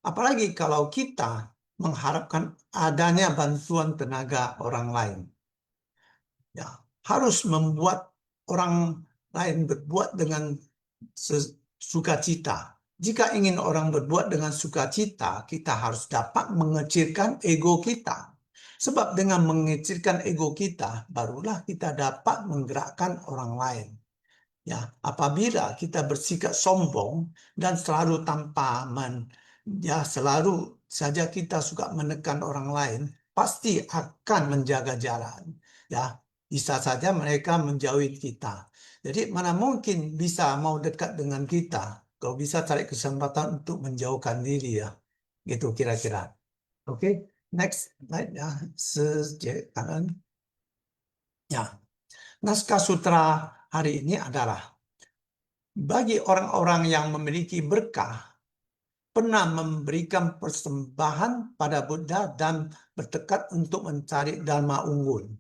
Apalagi kalau kita mengharapkan adanya bantuan tenaga orang lain. Ya, harus membuat orang lain berbuat dengan sukacita. Jika ingin orang berbuat dengan sukacita, kita harus dapat mengecilkan ego kita. Sebab dengan mengecilkan ego kita, barulah kita dapat menggerakkan orang lain. Ya, apabila kita bersikap sombong dan selalu selalu saja kita suka menekan orang lain, pasti akan menjaga jarak. Ya, bisa saja mereka menjauhi kita. Jadi mana mungkin bisa mau dekat dengan kita? Kalau bisa cari kesempatan untuk menjauhkan diri ya, gitu kira-kira. Oke, next slide ya, kanan. Ya, naskah sutra hari ini adalah Bagi orang-orang yang memiliki berkah, pernah memberikan persembahan pada Buddha dan bertekad untuk mencari Dharma unggul.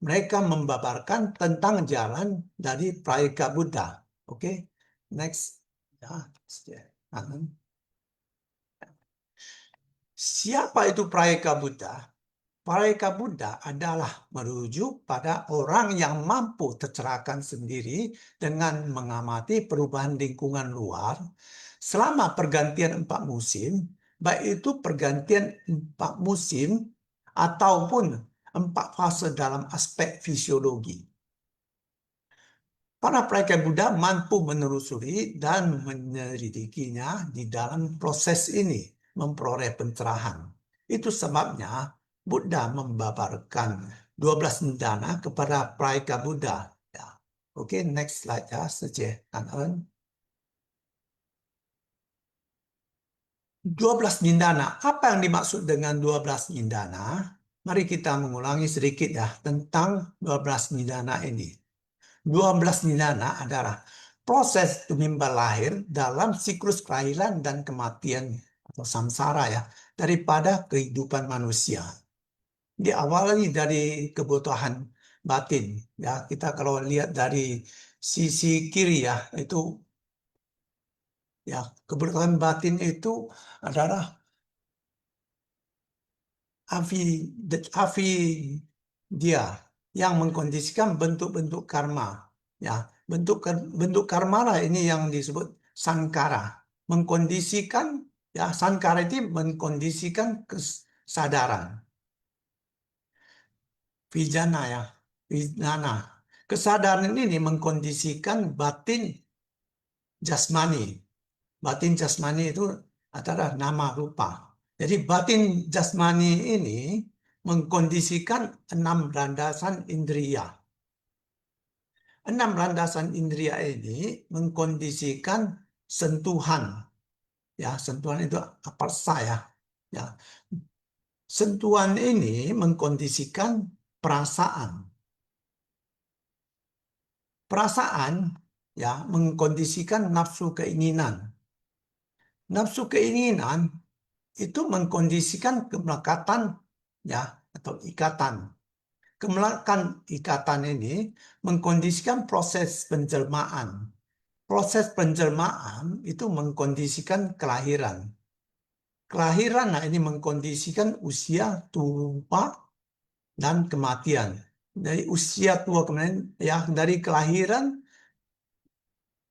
Mereka membabarkan tentang jalan dari Prayeka Buddha. Oke, next. Siapa itu Prayeka Buddha? Prayeka Buddha adalah merujuk pada orang yang mampu tercerahkan sendiri dengan mengamati perubahan lingkungan luar selama pergantian 4 musim, baik itu pergantian 4 musim ataupun 4 fase dalam aspek fisiologi. Para Prayeka Buddha mampu menelusuri dan menyelidikinya di dalam proses ini, memperoleh pencerahan. Itu sebabnya Buddha membabarkan 12 nidana kepada Prayeka Buddha. Ya. Oke, next slide ya, Sece An-en. 12 nidana. Apa yang dimaksud dengan 12 nidana? Mari kita mengulangi sedikit ya tentang 12 nidana ini. 12 nidana adalah proses tumimbal lahir dalam siklus kelahiran dan kematian atau samsara ya daripada kehidupan manusia. Diawali dari kebutuhan batin ya. Kita kalau lihat dari sisi kiri ya, itu ya kebutuhan batin itu adalah dia yang mengkondisikan bentuk-bentuk karma ya. Bentuk karma lah ini yang disebut sankara, mengkondisikan ya. Sankara itu mengkondisikan kesadaran. Vijana ya, vijnana. Kesadaran ini mengkondisikan batin jasmani. Batin jasmani itu adalah nama rupa. Jadi batin jasmani ini mengkondisikan 6 landasan indria. 6 landasan indria ini mengkondisikan sentuhan. Ya, sentuhan itu aparsa ya. Ya. Sentuhan ini mengkondisikan perasaan. Perasaan ya mengkondisikan nafsu keinginan. Nafsu keinginan itu mengkondisikan kemelekatan ya atau ikatan. Kemelekan ikatan ini mengkondisikan proses penjelmaan. Proses penjelmaan itu mengkondisikan kelahiran. Kelahiran nah ini mengkondisikan usia tua dan kematian. Dari usia tua kemudian ya dari kelahiran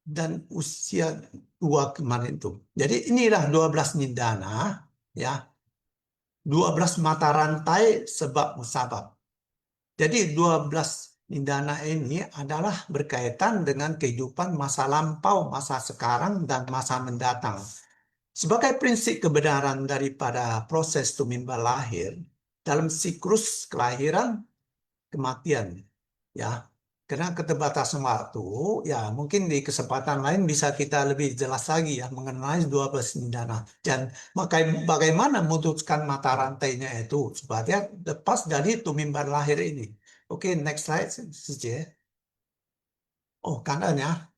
dan usia tua kemarin itu. Jadi inilah 12 nidana ya. 12 mata rantai sebab musabab. Jadi 12 nidana ini adalah berkaitan dengan kehidupan masa lampau, masa sekarang, dan masa mendatang. Sebagai prinsip kebenaran daripada proses tumimbal lahir dalam siklus kelahiran kematian ya. Karena keterbatasan waktu, ya mungkin di kesempatan lain bisa kita lebih jelas lagi ya mengenai 12 nidana. Dan bagaimana memutuskan mata rantainya itu supaya lepas dari tumimbal lahir ini. Oke, next slide saja. Oh, 感恩呀，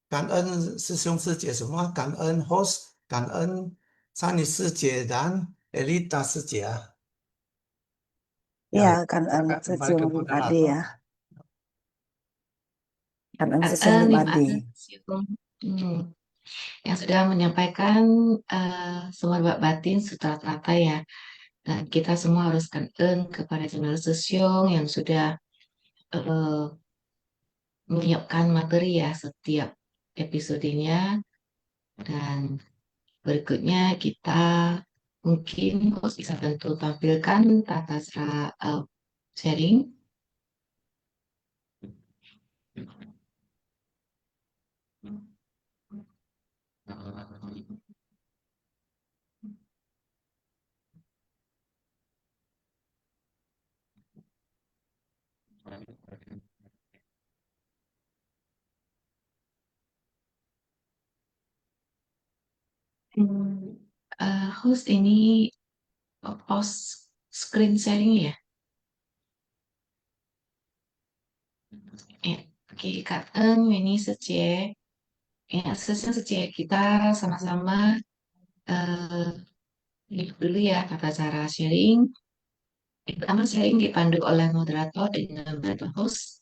感恩师兄师姐什么？感恩 host， 感恩桑尼师姐dan Elita 师姐啊。 Ya, kan kembali ke Sesiung moderator. Ade ya. Kan Sesiung Terima Ade. kasih yang sudah menyampaikan semua bab batin secara teratai ya. Dan kita semua harus kangen kepada channel Sesiung yang sudah menyiapkan materi ya setiap episodenya. Dan berikutnya kita mungkin host bisa tentu tampilkan tata cara sharing. Host ini post screen sharing ya? Oke, Kak ini saja. Ya, sesi kita sama-sama lihat dulu ya tata cara sharing. Yang pertama, sharing dipandu oleh moderator dengan moderator host.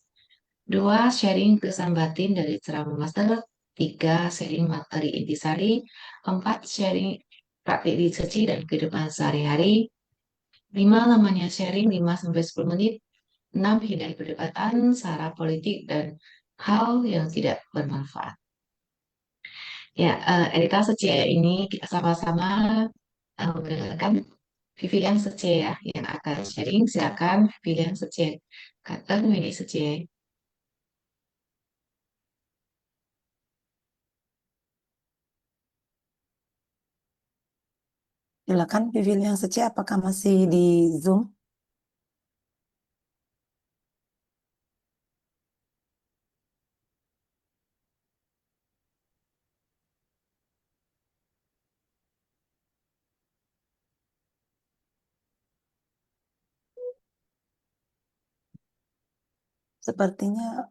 2, sharing kesan batin dari ceramah master. 3, sharing materi intisari. 4, sharing praktik research dan kehidupan sehari-hari. 5, lamanya sharing 5-10 menit. 6, hindari perdebatan, sara politik, dan hal yang tidak bermanfaat. Ya, Erika Secie ini kita sama-sama mendengarkan Vivian Secie ya, yang akan sharing. Silakan Vivian Secie. Kata Mini Secie. Silakan Pavilion Secie, apakah masih di Zoom? Sepertinya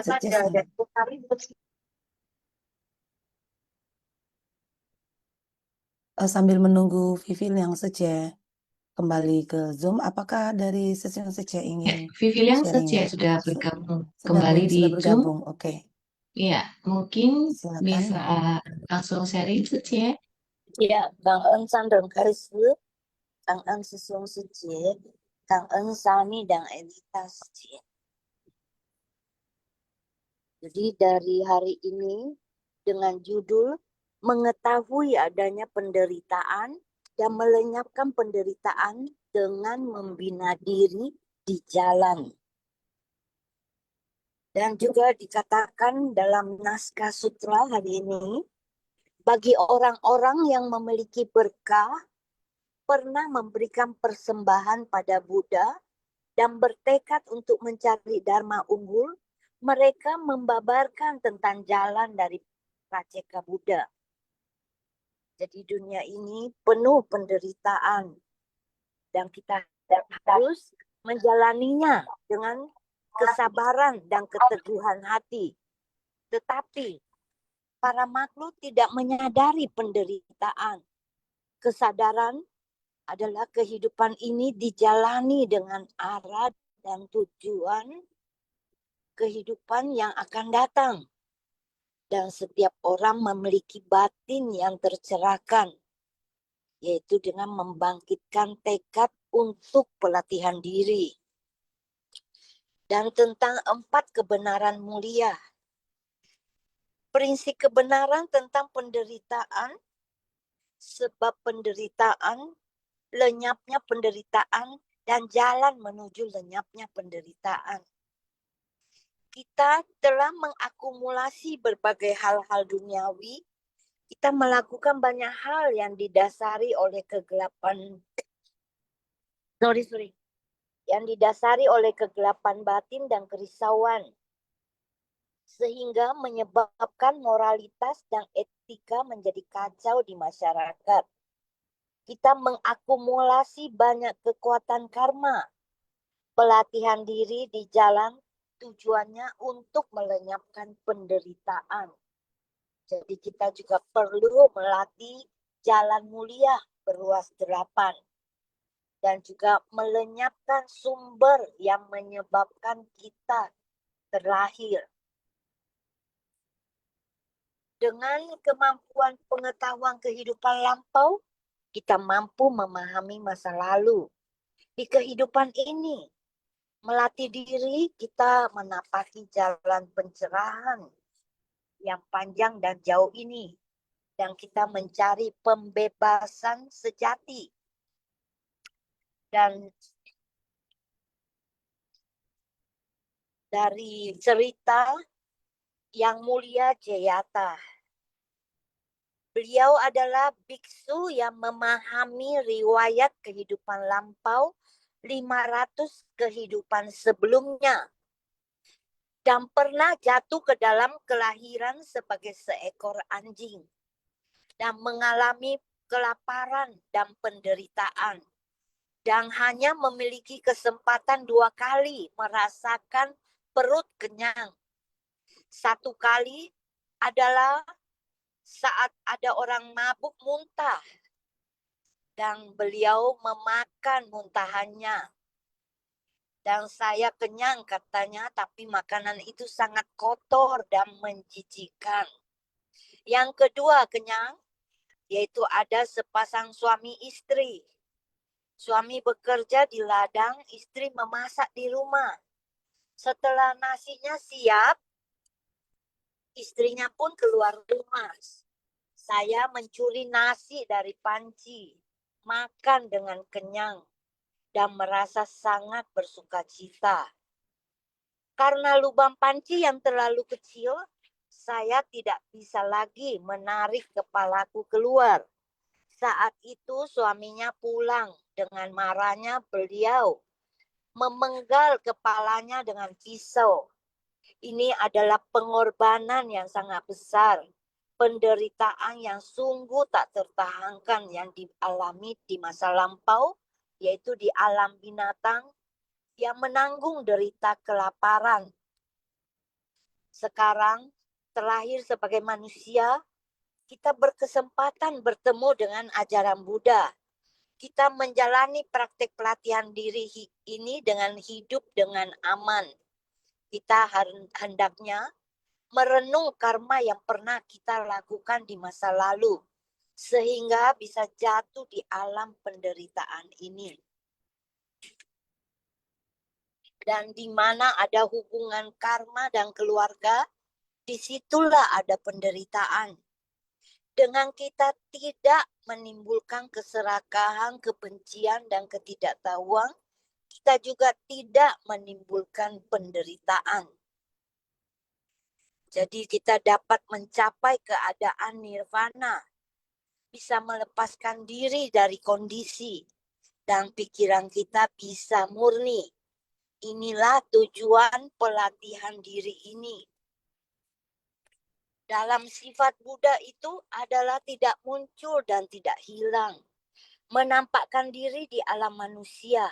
Secie sambil menunggu Pavilion Secie kembali ke Zoom, apakah dari sesi Secie ingin Vivian sharing Secie ya? sudah bergabung Sudah kembali di sudah Zoom. bergabung, oke. Ya, mungkin Silakan. bisa langsung sharing Secie. Ya, 感恩三人开始，感恩师兄师姐，感恩沙尼dan Elita 师姐。Jadi dari hari ini dengan judul mengetahui adanya penderitaan dan melenyapkan penderitaan dengan membina diri di jalan. Dan juga dikatakan dalam naskah sutra hari ini, bagi orang-orang yang memiliki berkah, pernah memberikan persembahan pada Buddha, dan bertekad untuk mencari Dharma unggul, mereka membabarkan tentang jalan dari Praceka Buddha. Jadi dunia ini penuh penderitaan, dan kita harus menjalaninya dengan kesabaran dan keteguhan hati. Tetapi para makhluk tidak menyadari penderitaan. Kesadaran adalah kehidupan ini dijalani dengan arah dan tujuan kehidupan yang akan datang. Dan setiap orang memiliki batin yang tercerahkan, yaitu dengan membangkitkan tekad untuk pelatihan diri. Dan tentang 4 kebenaran mulia. Prinsip kebenaran tentang penderitaan, sebab penderitaan, lenyapnya penderitaan, dan jalan menuju lenyapnya penderitaan. Kita telah mengakumulasi berbagai hal-hal duniawi. Kita melakukan banyak hal yang didasari oleh kegelapan. Yang didasari oleh kegelapan batin dan kerisauan. Sehingga menyebabkan moralitas dan etika menjadi kacau di masyarakat. Kita mengakumulasi banyak kekuatan karma. Pelatihan diri di jalan tujuannya untuk melenyapkan penderitaan. Jadi kita juga perlu melatih jalan mulia berluas 8. Dan juga melenyapkan sumber yang menyebabkan kita terlahir. Dengan kemampuan pengetahuan kehidupan lampau, kita mampu memahami masa lalu. Di kehidupan ini, melatih diri kita menapaki jalan pencerahan yang panjang dan jauh ini. Dan kita mencari pembebasan sejati. Dan dari cerita Yang Mulia Jayata. Beliau adalah biksu yang memahami riwayat kehidupan lampau 500 kehidupan sebelumnya. Dan pernah jatuh ke dalam kelahiran sebagai seekor anjing. Dan mengalami kelaparan dan penderitaan. Dan hanya memiliki kesempatan 2 kali merasakan perut kenyang. Satu kali adalah saat ada orang mabuk muntah dan beliau memakan muntahannya. Dan saya kenyang katanya, tapi makanan itu sangat kotor dan menjijikkan. Yang kedua kenyang, yaitu ada sepasang suami istri. Suami bekerja di ladang, istri memasak di rumah. Setelah nasinya siap, istrinya pun keluar rumah. Saya mencuri nasi dari panci, makan dengan kenyang, dan merasa sangat bersukacita. Karena lubang panci yang terlalu kecil, saya tidak bisa lagi menarik kepalaku keluar. Saat itu suaminya pulang. Dengan marahnya beliau memenggal kepalanya dengan pisau. Ini adalah pengorbanan yang sangat besar. Penderitaan yang sungguh tak tertahankan yang dialami di masa lampau, yaitu di alam binatang yang menanggung derita kelaparan. Sekarang, terlahir sebagai manusia, kita berkesempatan bertemu dengan ajaran Buddha. Kita menjalani praktik pelatihan diri ini dengan hidup dengan aman. Kita hendaknya merenung karma yang pernah kita lakukan di masa lalu, sehingga bisa jatuh di alam penderitaan ini. Dan di mana ada hubungan karma dan keluarga, disitulah ada penderitaan. Dengan kita tidak menimbulkan keserakahan, kebencian, dan ketidaktahuan, kita juga tidak menimbulkan penderitaan. Jadi kita dapat mencapai keadaan nirvana, bisa melepaskan diri dari kondisi, dan pikiran kita bisa murni. Inilah tujuan pelatihan diri ini. Dalam sifat Buddha itu adalah tidak muncul dan tidak hilang. Menampakkan diri di alam manusia.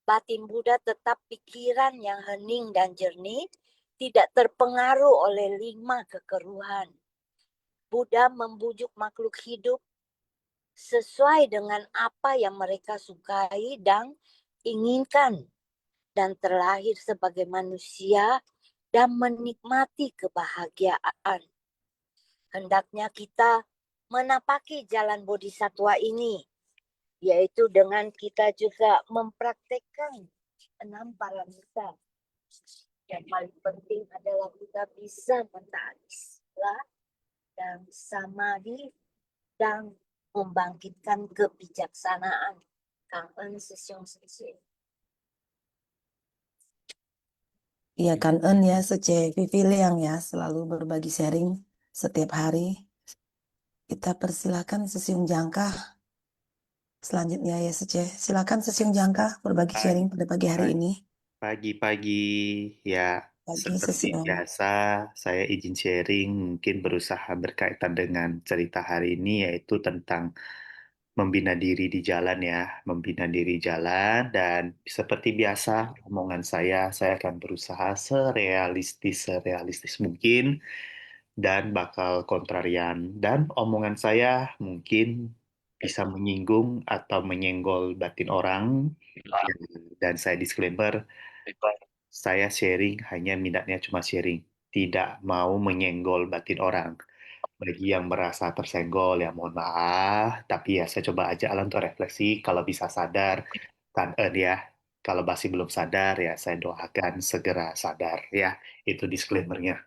Batin Buddha tetap pikiran yang hening dan jernih, tidak terpengaruh oleh 5 kekeruhan. Buddha membujuk makhluk hidup sesuai dengan apa yang mereka sukai dan inginkan, dan terlahir sebagai manusia dan menikmati kebahagiaan. Hendaknya kita menapaki jalan bodhisattva ini, yaitu dengan kita juga mempraktekkan 6 paramita. Yang paling penting adalah kita bisa mentaati sila dan samadhi dan membangkitkan kebijaksanaan. Cảm ơn sư兄sư姐. Iya, kangen ya Sece Vivi Liang ya, selalu berbagi sharing setiap hari. Kita persilakan Sesiung Jangka selanjutnya ya Sece. Silakan Sesiung Jangka berbagi sharing pada pagi hari ini. Pagi-pagi ya, Pagi seperti Sesiung. biasa saya izin sharing, mungkin berusaha berkaitan dengan cerita hari ini, yaitu tentang membina diri di jalan ya, membina diri jalan. Dan seperti biasa omongan saya akan berusaha serealistis mungkin dan bakal kontrarian, dan omongan saya mungkin bisa menyinggung atau menyenggol batin orang. Dan saya disclaimer, saya sharing hanya minatnya cuma sharing, tidak mau menyenggol batin orang. Bagi yang merasa tersenggol ya mohon maaf, tapi ya saya coba aja lah untuk refleksi, kalau bisa sadar, kan ya. Kalau masih belum sadar ya saya doakan segera sadar ya. Itu disclaimer-nya.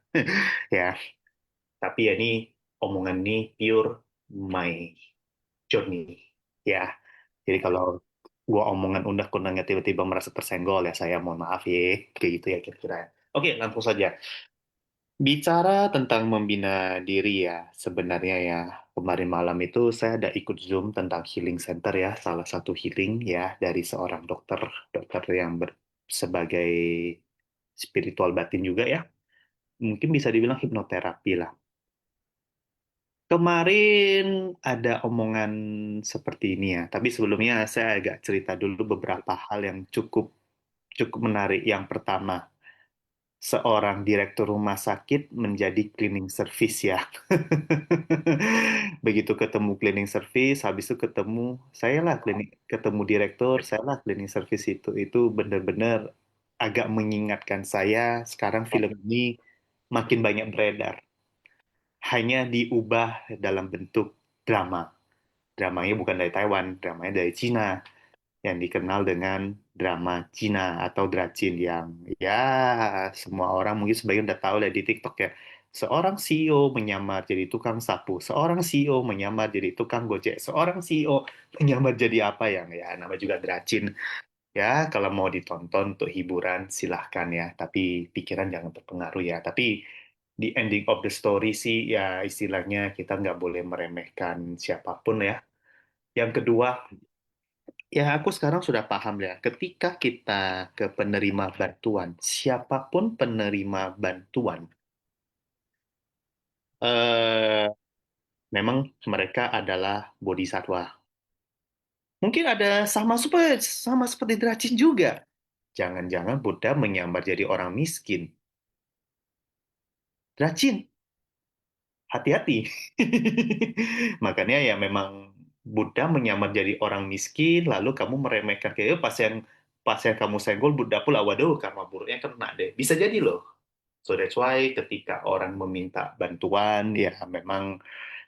Ya, tapi ya ini omongan ini pure my journey ya. Jadi kalau gua omongan undak-undangnya tiba-tiba merasa tersenggol ya saya mohon maaf ya. Kayak gitu ya kira-kira. Oke, langsung saja. Bicara tentang membina diri ya, sebenarnya ya, kemarin malam itu saya ada ikut Zoom tentang healing center ya, salah satu healing ya dari seorang dokter, dokter yang sebagai spiritual batin juga ya, mungkin bisa dibilang hipnoterapi lah. Kemarin ada omongan seperti ini ya, tapi sebelumnya saya agak cerita dulu beberapa hal yang cukup menarik. Yang pertama, seorang direktur rumah sakit menjadi cleaning service ya. Begitu ketemu cleaning service, habis itu ketemu direktur, saya lah cleaning service itu benar-benar agak mengingatkan saya sekarang film ini makin banyak beredar, hanya diubah dalam bentuk drama. Dramanya bukan dari Taiwan, dramanya dari Cina yang dikenal dengan drama Cina atau Dracin yang ya semua orang mungkin sebagian udah tahu lah di TikTok ya. Seorang CEO menyamar jadi tukang sapu, seorang CEO menyamar jadi tukang gojek, seorang CEO menyamar jadi apa yang ya nama juga Dracin. Ya, kalau mau ditonton untuk hiburan silahkan ya, tapi pikiran jangan terpengaruh ya. Tapi di ending of the story sih ya istilahnya kita nggak boleh meremehkan siapapun ya. Yang kedua, ya, aku sekarang sudah paham ya. Ketika kita ke penerima bantuan, siapapun penerima bantuan, eh, memang mereka adalah bodhisatwa. Mungkin ada sama seperti Dracin juga. Jangan-jangan Buddha menyamar jadi orang miskin. Dracin, hati-hati. Makanya ya memang Buddha menyamar jadi orang miskin, lalu kamu meremehkan kayak pas yang kamu senggol Buddha pula, waduh karma buruknya kena deh. Bisa jadi loh. So that's why ketika orang meminta bantuan, ya memang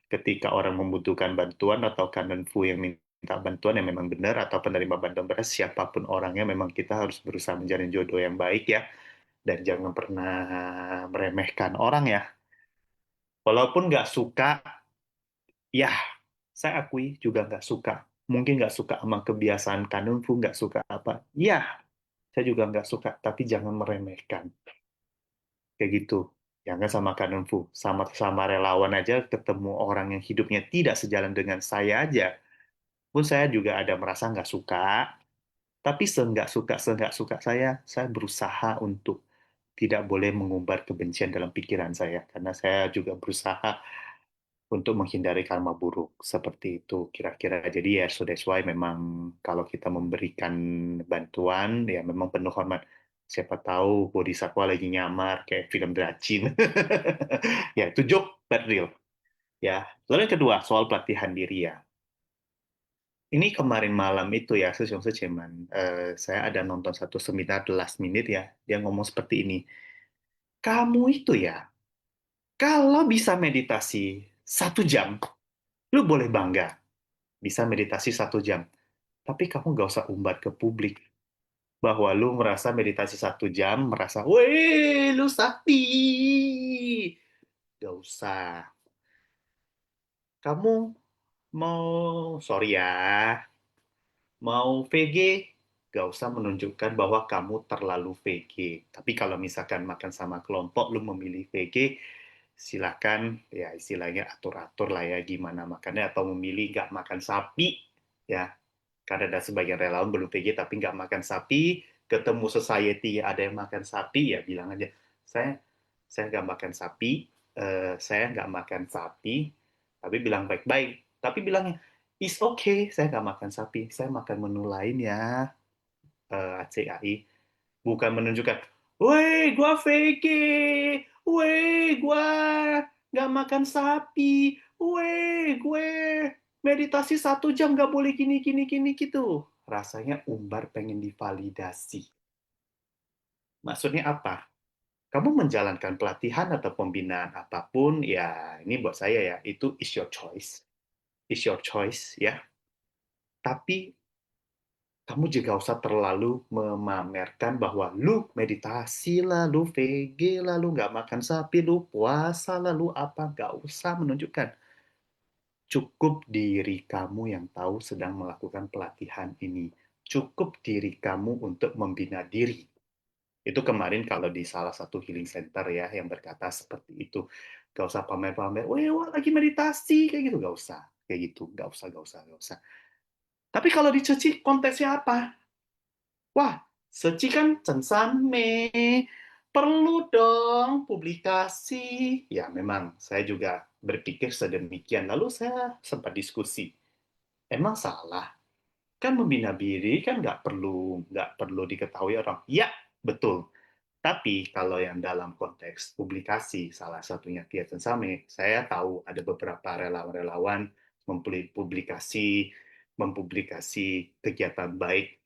ketika orang membutuhkan bantuan atau kanan fu yang minta bantuan yang memang benar atau penerima bantuan benar siapapun orangnya memang kita harus berusaha menjalin jodoh yang baik ya dan jangan pernah meremehkan orang ya. Walaupun nggak suka, ya saya akui juga nggak suka. Mungkin nggak suka sama kebiasaan kanan fu, nggak suka apa. Ya, saya juga nggak suka, tapi jangan meremehkan. Kayak gitu. Jangan sama Kanenfu. Sama-sama relawan aja ketemu orang yang hidupnya tidak sejalan dengan saya aja. Pun saya juga ada merasa nggak suka. Tapi seenggak suka saya berusaha untuk tidak boleh mengumbar kebencian dalam pikiran saya. Karena saya juga berusaha untuk menghindari karma buruk. Seperti itu kira-kira. Jadi ya, so that's why memang kalau kita memberikan bantuan, ya memang penuh hormat. Siapa tahu Bodhisattva lagi nyamar kayak film Dracin. Ya, itu joke, but real. Ya, lalu yang kedua, soal pelatihan diri ya. Ini kemarin malam itu ya, Sesiong Seceman, saya ada nonton satu seminar The Last Minute ya, dia ngomong seperti ini, kamu itu ya, kalau bisa meditasi 1 jam, lu boleh bangga, bisa meditasi 1 jam. Tapi kamu nggak usah umbar ke publik, bahwa lu merasa meditasi 1 jam, merasa, weh, lu sakti. Gak usah. Kamu mau, sorry ya, mau VG, gak usah menunjukkan bahwa kamu terlalu VG. Tapi kalau misalkan makan sama kelompok, lu memilih VG, silakan ya istilahnya atur-atur lah ya gimana makannya atau memilih nggak makan sapi ya karena ada sebagian relawan belum VG tapi nggak makan sapi ketemu society ada yang makan sapi ya bilang aja saya saya nggak makan sapi saya nggak makan sapi tapi bilang baik-baik tapi bilangnya is okay saya nggak makan sapi saya makan menu lain ya ACAI bukan menunjukkan, woi, gua VG, woi, gua nggak makan sapi, woi, gue meditasi 1 jam nggak boleh gini, gini, gini, gitu. Rasanya umbar pengen divalidasi. Maksudnya apa? Kamu menjalankan pelatihan atau pembinaan apapun, ya ini buat saya ya, itu is your choice. Is your choice, ya. Tapi kamu juga usah terlalu memamerkan bahwa lu meditasi lah, lu VG lah, lu nggak makan sapi, lu puasa lah, lu apa, nggak usah menunjukkan. Cukup diri kamu yang tahu sedang melakukan pelatihan ini. Cukup diri kamu untuk membina diri. Itu kemarin kalau di salah satu healing center ya, yang berkata seperti itu. Gak usah pamer-pamer, wah lagi meditasi, kayak gitu. Gak usah. Kayak gitu, gak usah, gak usah, gak usah. Tapi kalau dicuci, konteksnya apa? Wah, Seci kan me, perlu dong publikasi. Ya, memang saya juga berpikir sedemikian. Lalu saya sempat diskusi. Emang salah? Kan membina diri kan nggak perlu diketahui orang. Ya, betul. Tapi kalau yang dalam konteks publikasi, salah satunya Kegiatan Same, saya tahu ada beberapa relawan-relawan mempublikasi kegiatan baik,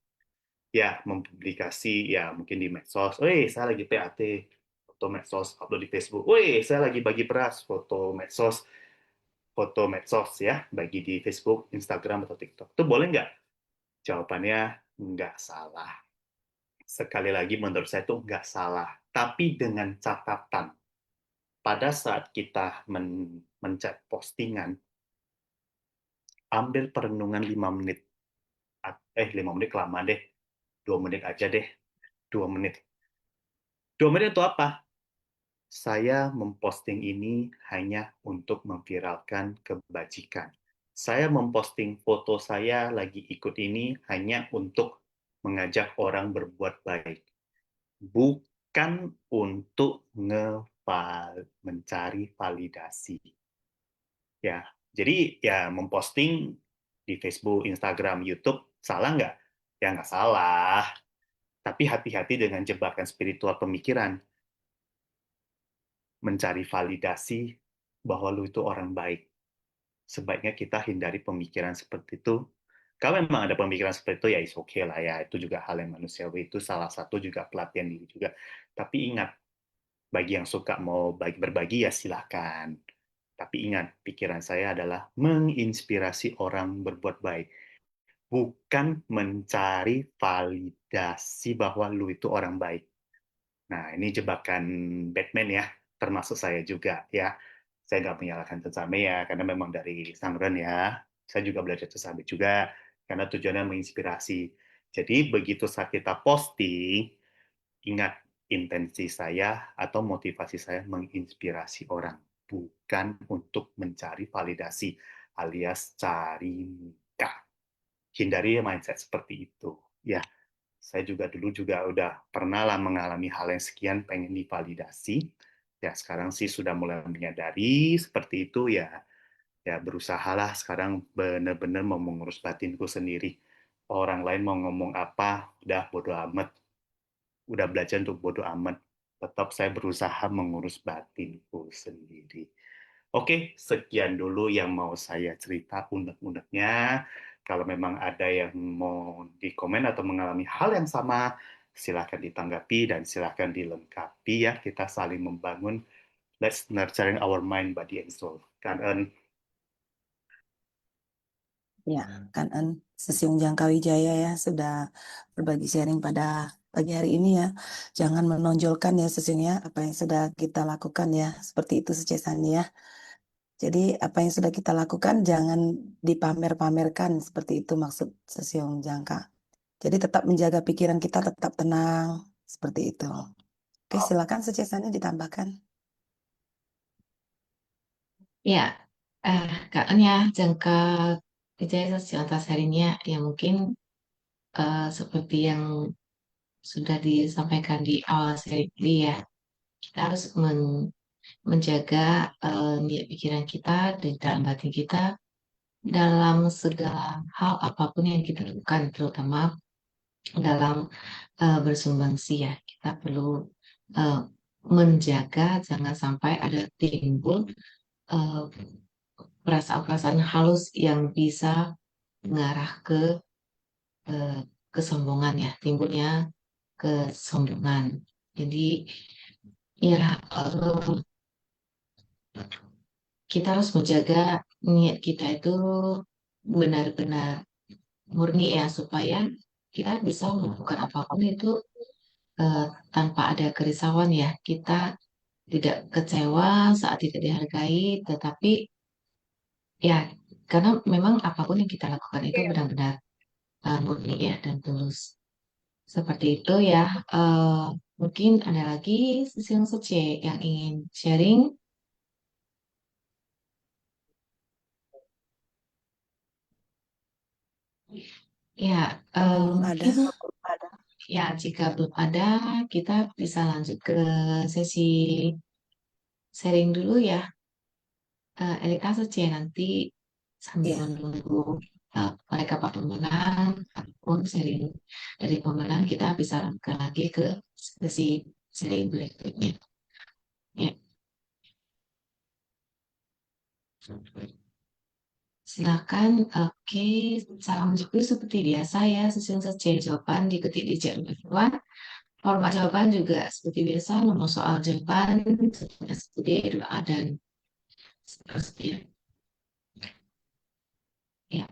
ya mempublikasi ya mungkin di medsos, saya lagi PAT, foto medsos, upload di Facebook, saya lagi bagi beras, foto medsos ya, bagi di Facebook, Instagram, atau TikTok. Itu boleh nggak? Jawabannya nggak salah. Sekali lagi menurut saya itu nggak salah. Tapi dengan catatan, pada saat kita mencet postingan, ambil perenungan 5 menit. 5 menit kelamaan deh. 2 menit aja deh. 2 menit. 2 menit itu apa? Saya memposting ini hanya untuk memviralkan kebajikan. Saya memposting foto saya lagi ikut ini hanya untuk mengajak orang berbuat baik. Bukan untuk mencari validasi. Ya, jadi ya memposting di Facebook, Instagram, YouTube, salah nggak? Ya nggak salah. Tapi hati-hati dengan jebakan spiritual pemikiran. Mencari validasi bahwa lu itu orang baik. Sebaiknya kita hindari pemikiran seperti itu. Kalau memang ada pemikiran seperti itu, ya is okay lah ya. Itu juga hal yang manusiawi. Itu salah satu juga pelatihan diri juga. Tapi ingat, bagi yang suka mau berbagi ya silahkan. Tapi ingat, pikiran saya adalah menginspirasi orang berbuat baik. Bukan mencari validasi bahwa lu itu orang baik. Nah, ini jebakan Batman ya, termasuk saya juga ya. Saya nggak menyalahkan Tetsame ya, karena memang dari Sangren ya. Saya juga belajar Tetsame juga, karena tujuannya menginspirasi. Jadi begitu saat kita posting, ingat intensi saya atau motivasi saya menginspirasi orang, bukan untuk mencari validasi alias cari muka. Hindari mindset seperti itu. Ya, saya juga dulu juga udah pernah lah mengalami hal yang sekian pengen divalidasi. Ya sekarang sih sudah mulai menyadari seperti itu ya. Ya berusahalah sekarang benar-benar mau mengurus batinku sendiri. Orang lain mau ngomong apa, udah bodo amat. Udah belajar untuk bodo amat. Tetap saya berusaha mengurus batinku sendiri. Oke, sekian dulu yang mau saya cerita unek-uneknya. Kalau memang ada yang mau dikomen atau mengalami hal yang sama, silahkan ditanggapi dan silahkan dilengkapi ya. Kita saling membangun. Let's nurturing our mind, body, and soul. Kan, Ya, kan Sesiung Jangkawijaya ya sudah berbagi sharing pada pagi hari ini ya. Jangan menonjolkan ya Sesiungnya apa yang sudah kita lakukan ya. Seperti itu Secesani ya. Jadi apa yang sudah kita lakukan jangan dipamer-pamerkan, seperti itu maksud Sesiung Jangka. Jadi tetap menjaga pikiran kita tetap tenang, seperti itu. Oke, silakan Secesani ditambahkan. Ya, kakaknya jangka kejaya sosial atas harinya yang mungkin seperti yang sudah disampaikan di awal seri ini ya, kita harus menjaga niat pikiran kita dan dalam batin kita dalam segala hal apapun yang kita lakukan, terutama dalam bersumbangsi ya. Kita perlu uh, menjaga jangan sampai ada timbul uh, perasaan-perasaan halus yang bisa mengarah ke kesombongan ya, timbulnya kesombongan. Jadi ya kita harus menjaga niat kita itu benar-benar murni ya supaya kita bisa melakukan apapun itu tanpa ada kerisauan ya. Kita tidak kecewa saat tidak dihargai, tetapi ya karena memang apapun yang kita lakukan itu benar-benar murni ya dan tulus. Seperti itu ya. Eh, Mungkin ada lagi yang Suci yang ingin sharing. Ya, Belum ada. mungkin ya jika belum ada, kita bisa lanjut ke sesi sharing dulu ya. Elita Suci nanti sambil Iya. menunggu mereka Pak pemenang ataupun sharing dari pemenang kita bisa lanjutkan lagi ke sesi slide berikutnya. Ya. Silakan. Oke, cara menjawab seperti biasa ya, susun saja jawaban diketik di chat bawah. Format jawaban juga seperti biasa, nomor soal jawaban, seperti doa dan seterusnya. Ya,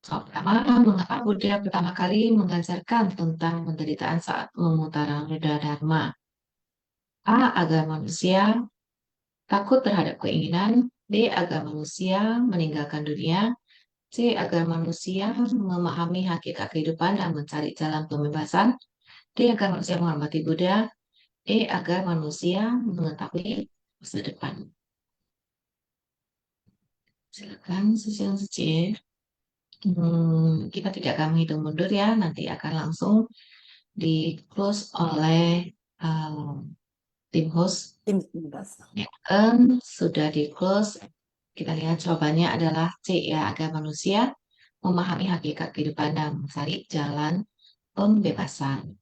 soal pertama, mengapa Buddha pertama kali mengajarkan tentang penderitaan saat memutara roda dharma? A. Agar manusia takut terhadap keinginan. B. Agar manusia meninggalkan dunia. C. Agar manusia memahami hakikat kehidupan dan mencari jalan pembebasan. D. Agar manusia menghormati Buddha. E. Agar manusia mengetahui masa depan. Silakan susun saja. Kita tidak akan menghitung mundur ya, nanti akan langsung di close oleh tim host. Tim 19. Ya, sudah di close. Kita lihat jawabannya adalah C ya, agar manusia memahami hakikat kehidupan dan mencari jalan pembebasan.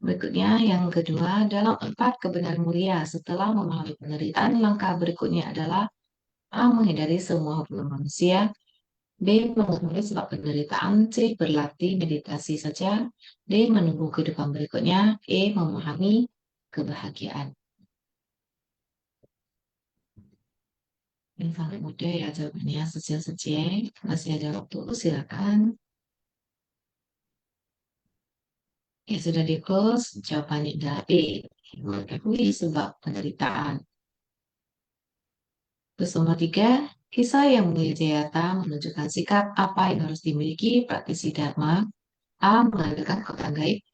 Berikutnya yang kedua, dalam 4 kebenaran mulia setelah memahami penderitaan, langkah berikutnya adalah A. Menghindari semua hubungan manusia. B. Mengetahui sebab penderitaan. C. Berlatih meditasi saja. D. Menunggu kehidupan berikutnya. E. Memahami kebahagiaan. Ini sangat mudah ya jawabannya, saja. Masih ada waktu, silakan. Ya sudah di close, jawabannya adalah B. Mengetahui sebab penderitaan. Terus nomor 3, kisah yang mulia Jayata menunjukkan sikap apa yang harus dimiliki praktisi Dharma. A. Mengandalkan kekuatan gaib.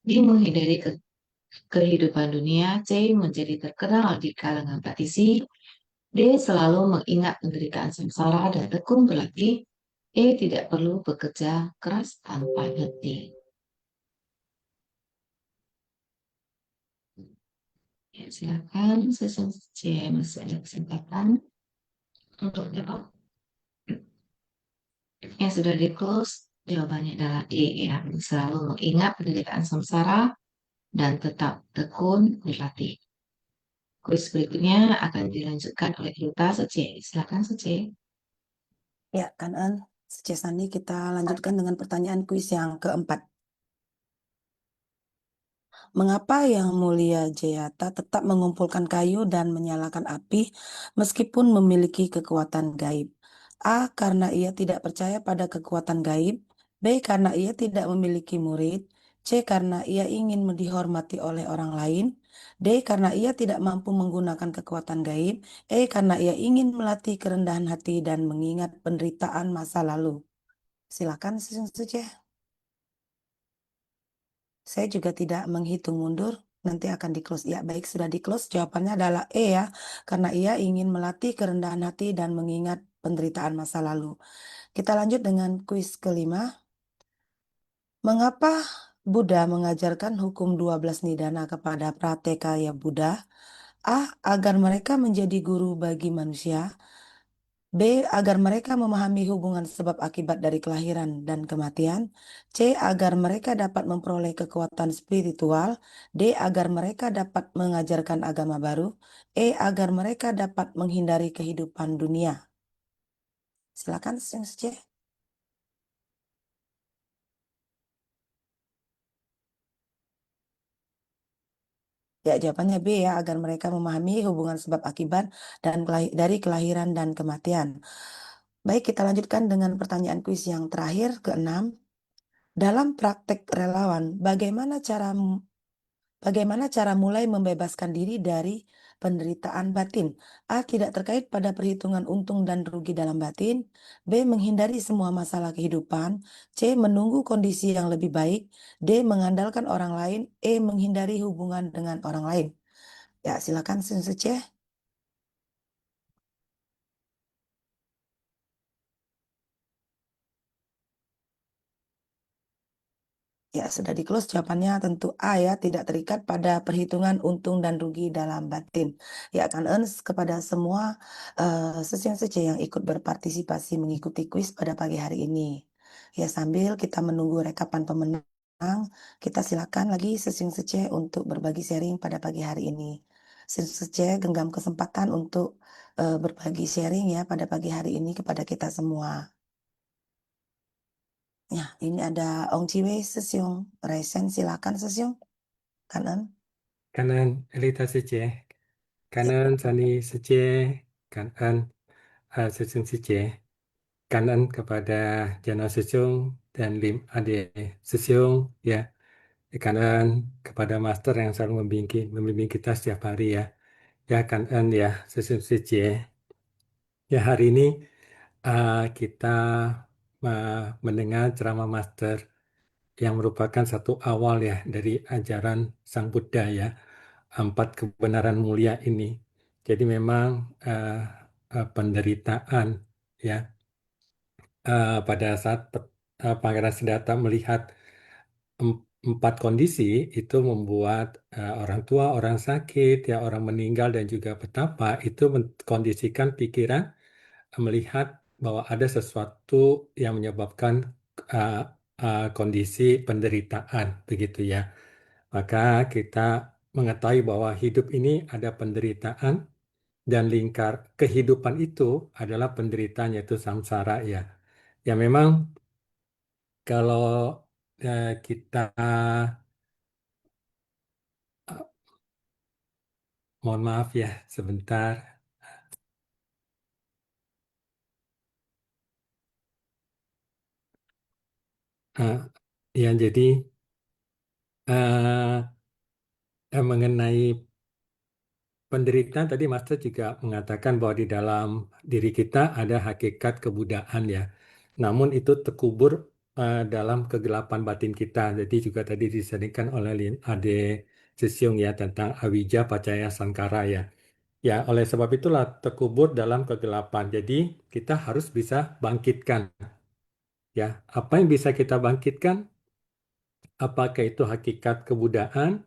B. Menghindari kehidupan dunia. C. Menjadi terkenal di kalangan praktisi. D. Selalu mengingat penderitaan samsara dan tekun berlatih. E. Tidak perlu bekerja keras tanpa henti. Ya, silakan session C, masih ada kesempatan untuk jawab. Yang sudah di close, jawabannya adalah D ya. Selalu mengingat penderitaan samsara dan tetap tekun berlatih. Kuis berikutnya akan dilanjutkan oleh Yuta Sece. Silakan Sece. Ya, Kanan, Sani, kita lanjutkan dengan pertanyaan kuis yang keempat. Mengapa Yang Mulia Jayata tetap mengumpulkan kayu dan menyalakan api meskipun memiliki kekuatan gaib? A. Karena ia tidak percaya pada kekuatan gaib. B. Karena ia tidak memiliki murid. C. Karena ia ingin dihormati oleh orang lain. D. Karena ia tidak mampu menggunakan kekuatan gaib. E. Karena ia ingin melatih kerendahan hati dan mengingat penderitaan masa lalu. Silakan Suci. Saya juga tidak menghitung mundur, nanti akan di-close. Ya, baik, sudah di-close. Jawabannya adalah E ya, karena ia ingin melatih kerendahan hati dan mengingat penderitaan masa lalu. Kita lanjut dengan kuis kelima. Mengapa Buddha mengajarkan hukum 12 nidana kepada pratekaya Buddha? A. Agar mereka menjadi guru bagi manusia. B. Agar mereka memahami hubungan sebab akibat dari kelahiran dan kematian. C. Agar mereka dapat memperoleh kekuatan spiritual. D. Agar mereka dapat mengajarkan agama baru. E. Agar mereka dapat menghindari kehidupan dunia. Silakan, C. Ya, jawabannya B ya, agar mereka memahami hubungan sebab akibat dan dari kelahiran dan kematian. Baik, kita lanjutkan dengan pertanyaan kuis yang terakhir, ke-6. Dalam praktek relawan, bagaimana cara mulai membebaskan diri dari penderitaan batin? A. Tidak terkait pada perhitungan untung dan rugi dalam batin. B. Menghindari semua masalah kehidupan. C. Menunggu kondisi yang lebih baik. D. Mengandalkan orang lain. E. Menghindari hubungan dengan orang lain. Ya, silakan C. Ya, sudah di-close, jawabannya tentu A ya, tidak terikat pada perhitungan untung dan rugi dalam batin. Ya, akan kepada semua sesi yang ikut berpartisipasi mengikuti kuis pada pagi hari ini. Ya, sambil kita menunggu rekapan pemenang. Kita silakan lagi Sesiung Sece untuk berbagi sharing pada pagi hari ini. Sesiung Sece genggam kesempatan untuk berbagi sharing ya pada pagi hari ini kepada kita semua. Ya, ini ada Ong Ciwe Sesiung Resen, silakan Sesiung. Kanan. Kanan Elita Sece, kanan Sani Sece, kanan Sesung Sece, kanan kepada Jana Sesung dan Lim Ade Sesung, ya. Kanan kepada Master yang selalu membimbing kita setiap hari ya. Ya kanan ya Sesung Sece. Ya hari ini kita mendengar ceramah Master yang merupakan satu awal ya dari ajaran Sang Buddha ya, 4 kebenaran mulia ini. Jadi memang penderitaan ya pada saat Pangeran Siddhartha melihat 4 kondisi itu membuat orang tua, orang sakit, ya orang meninggal dan juga petapa itu mengkondisikan pikiran melihat bahwa ada sesuatu yang menyebabkan uh, kondisi penderitaan begitu ya. Maka kita mengetahui bahwa hidup ini ada penderitaan dan lingkar kehidupan itu adalah penderitaan yaitu samsara ya. Ya memang kalau kita mohon maaf ya sebentar. Ya jadi uh, mengenai penderitaan tadi Master juga mengatakan bahwa di dalam diri kita ada hakikat kebudaan ya. Namun itu terkubur dalam kegelapan batin kita. Jadi juga tadi disediakan oleh Ade Sisyong ya tentang awija pacaya sankara ya. Ya, oleh sebab itulah terkubur dalam kegelapan. Jadi kita harus bisa bangkitkan ya. Apa yang bisa kita bangkitkan? Apakah itu hakikat kebudaan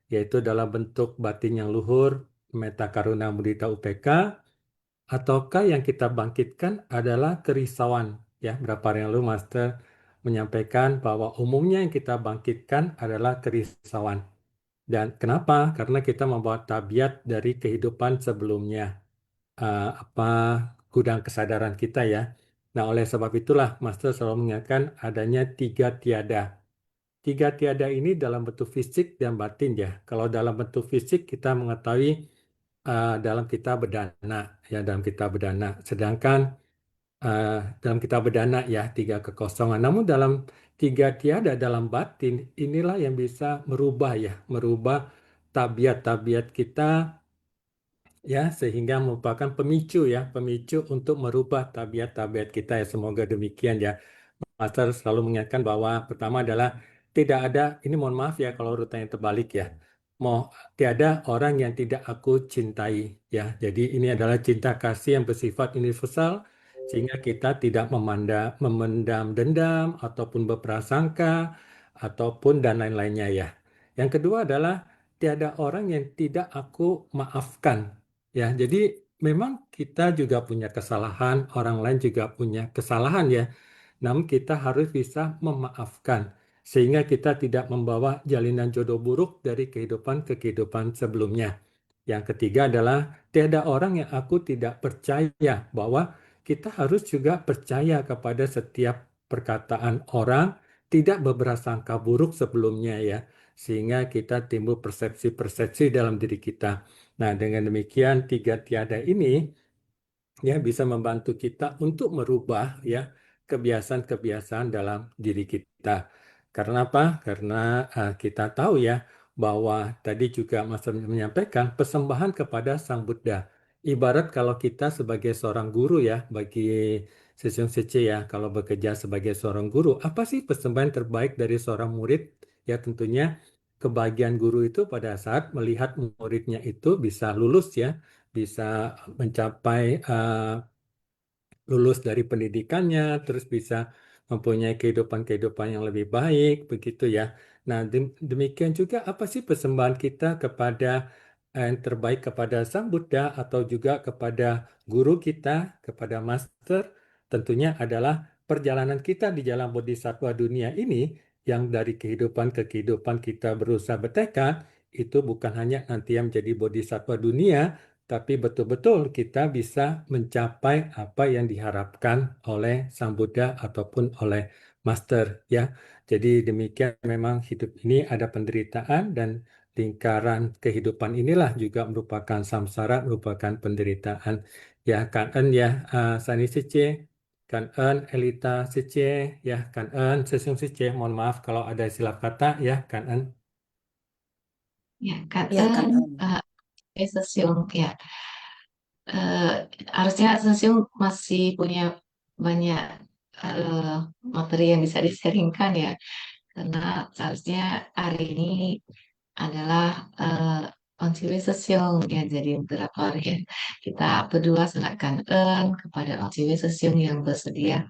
yaitu dalam bentuk batin yang luhur, metta karuna mudita upeka, ataukah yang kita bangkitkan adalah kerisauan? Ya, berapa hari yang lalu Master menyampaikan bahwa umumnya yang kita bangkitkan adalah kerisauan. Dan kenapa? Karena kita membawa tabiat dari kehidupan sebelumnya, apa gudang kesadaran kita ya. Nah, oleh sebab itulah Master selalu mengingatkan adanya 3 tiada. 3 tiada ini dalam bentuk fisik dan batin ya. Kalau dalam bentuk fisik kita mengetahui dalam kita berdana ya dalam kita berdana. Sedangkan dalam kita berdana ya 3 kekosongan. Namun dalam 3 tiada dalam batin inilah yang bisa merubah ya, merubah tabiat-tabiat kita ya sehingga merupakan pemicu ya, pemicu untuk merubah tabiat-tabiat kita ya. Semoga demikian ya. Master selalu mengingatkan bahwa pertama adalah tidak ada, ini mohon maaf ya kalau urutannya terbalik ya. Mau tiada orang yang tidak aku cintai ya. Jadi ini adalah cinta kasih yang bersifat universal sehingga kita tidak memendam dendam ataupun berprasangka ataupun dan lain-lainnya ya. Yang kedua adalah tiada orang yang tidak aku maafkan ya. Jadi memang kita juga punya kesalahan, orang lain juga punya kesalahan ya. Namun kita harus bisa memaafkan sehingga kita tidak membawa jalinan jodoh buruk dari kehidupan ke kehidupan sebelumnya. Yang ketiga adalah tiada orang yang aku tidak percaya bahwa kita harus juga percaya kepada setiap perkataan orang, tidak berprasangka buruk sebelumnya ya, sehingga kita timbul persepsi-persepsi dalam diri kita. Nah, dengan demikian 3 tiada ini ya bisa membantu kita untuk merubah ya kebiasaan-kebiasaan dalam diri kita. Karena apa? Karena kita tahu ya bahwa tadi juga Mas menyampaikan persembahan kepada Sang Buddha. Ibarat kalau kita sebagai seorang guru ya, bagi Sesiung Sece ya, kalau bekerja sebagai seorang guru, apa sih persembahan terbaik dari seorang murid? Ya tentunya kebahagiaan guru itu pada saat melihat muridnya itu bisa lulus ya, bisa mencapai lulus dari pendidikannya, terus bisa mempunyai kehidupan-kehidupan yang lebih baik, begitu ya. Nah, demikian juga apa sih persembahan kita kepada yang terbaik kepada Sang Buddha atau juga kepada guru kita, kepada master, tentunya adalah perjalanan kita di jalan bodhisattva dunia ini yang dari kehidupan ke kehidupan kita berusaha bertekad, itu bukan hanya nanti yang menjadi bodhisattva dunia, tapi betul-betul kita bisa mencapai apa yang diharapkan oleh Sang Buddha ataupun oleh Master, ya. Jadi demikian, memang hidup ini ada penderitaan, dan lingkaran kehidupan inilah juga merupakan samsara, merupakan penderitaan. Ya, Kak En ya, Sani Sece, Kak En, Elita Sece, ya, Kak En, Sesiung Sece. Mohon maaf kalau ada silap kata, ya, Kak En. Ya, kan Ya, kan Sesiung ya. Eh, Harusnya Sesiung masih punya banyak eh, materi yang bisa diseringkan ya, karena seharusnya hari ini adalah on Sesiung ya, jadi moderator ya. Kita berdua sangat kangen kepada on Sesiung yang bersedia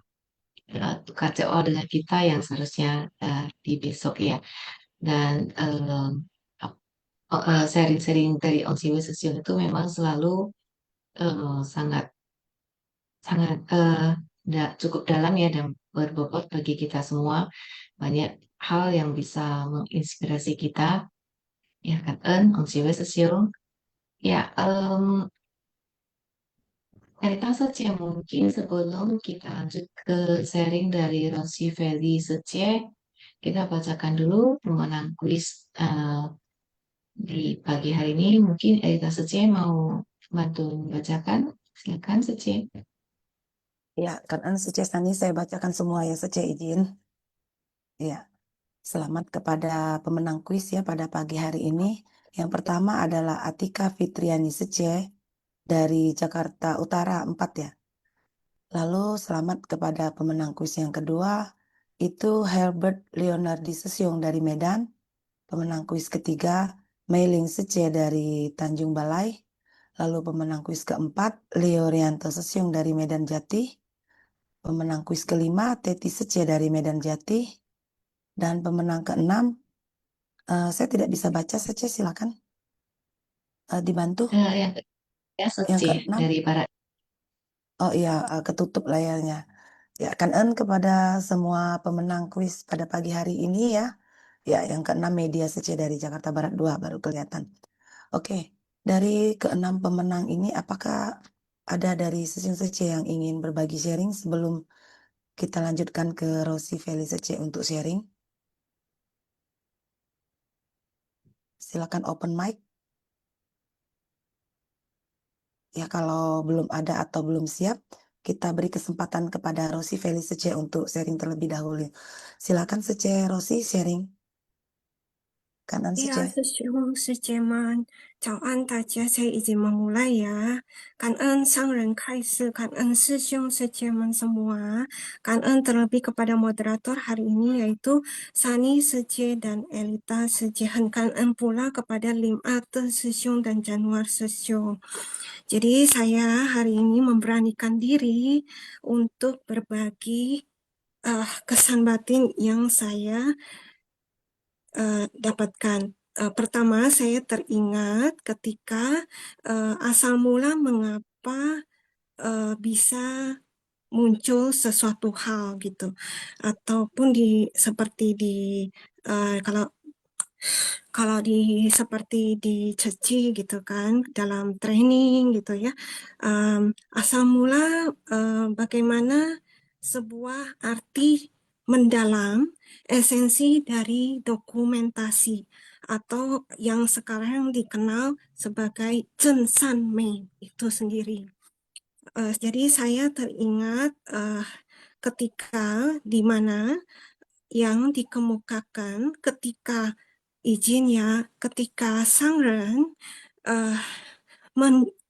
tukar CO dengan kita yang seharusnya di besok ya. Dan sharing-sharing dari on Sesiung itu memang selalu sangat sangat cukup dalam ya, dan berbobot bagi kita semua. Banyak hal yang bisa menginspirasi kita ya kan, on Sesiung ya. Cerita saja mungkin sebelum kita lanjut ke sharing dari Rosi Feli Sece, kita bacakan dulu pemenang kuis di pagi hari ini. Mungkin Elita Sece mau bantu membacakan, silakan Sece. Ya, kan Sece Sani saya bacakan semua ya, Sece izin. Ya, selamat kepada pemenang kuis ya pada pagi hari ini. Yang pertama adalah Atika Fitriani Sece dari Jakarta Utara 4 ya. Lalu selamat kepada pemenang kuis yang kedua, itu Herbert Leonardi Sesiong dari Medan. Pemenang kuis ketiga, Meiling Sece dari Tanjung Balai. Lalu pemenang kuis keempat, Leo Rianto Sesiong dari Medan Jati. Pemenang kuis kelima, Teti Sece dari Medan Jati. Dan pemenang keenam, saya tidak bisa baca, Sece silakan dibantu. Yang ketiga Yang Sece keenam, dari Barat. oh iya, ketutup layarnya. Ya, kan kepada semua pemenang kuis pada pagi hari ini ya. Ya, yang keenam Media Sece dari Jakarta Barat 2 baru kelihatan. Oke, dari keenam pemenang ini apakah ada dari Sesiung Sece yang ingin berbagi sharing sebelum kita lanjutkan ke Rosi Feli Sece untuk sharing? Silakan open mic. Ya, kalau belum ada atau belum siap, kita beri kesempatan kepada Rosi Feli Sece untuk sharing terlebih dahulu. Silakan Sece Rosi sharing. Kanan 对 Sece. 呀，师兄师姐们，早安！大家saya izin memulai ya. 感恩上人开示，感恩师兄师姐们semua, 感恩 terlebih kepada moderator hari ini yaitu Sani Sece dan Elita Sece. 很感恩 pula kepada Lim Ate Sesiong dan Januar Sesiong. Jadi saya hari ini memberanikan diri untuk berbagi kesan batin yang saya dapatkan. Pertama, saya teringat ketika asal mula mengapa bisa muncul sesuatu hal gitu, ataupun seperti kalau seperti di ceci gitu kan, dalam training gitu ya, asal mula bagaimana sebuah arti mendalam esensi dari dokumentasi atau yang sekarang dikenal sebagai Chen San Mei itu sendiri. Jadi saya teringat ketika di mana yang dikemukakan ketika izin ya, ketika Sangren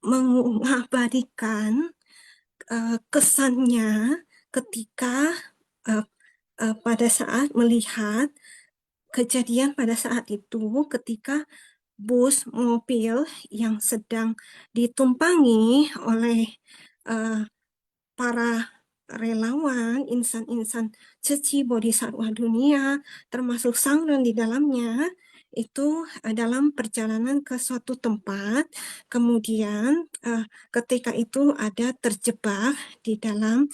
mengabadikan kesannya ketika pada saat melihat kejadian pada saat itu ketika bus mobil yang sedang ditumpangi oleh para relawan, insan-insan ceci bodhisattva dunia, termasuk Sangren di dalamnya, itu dalam perjalanan ke suatu tempat, kemudian ketika itu ada terjebak di dalam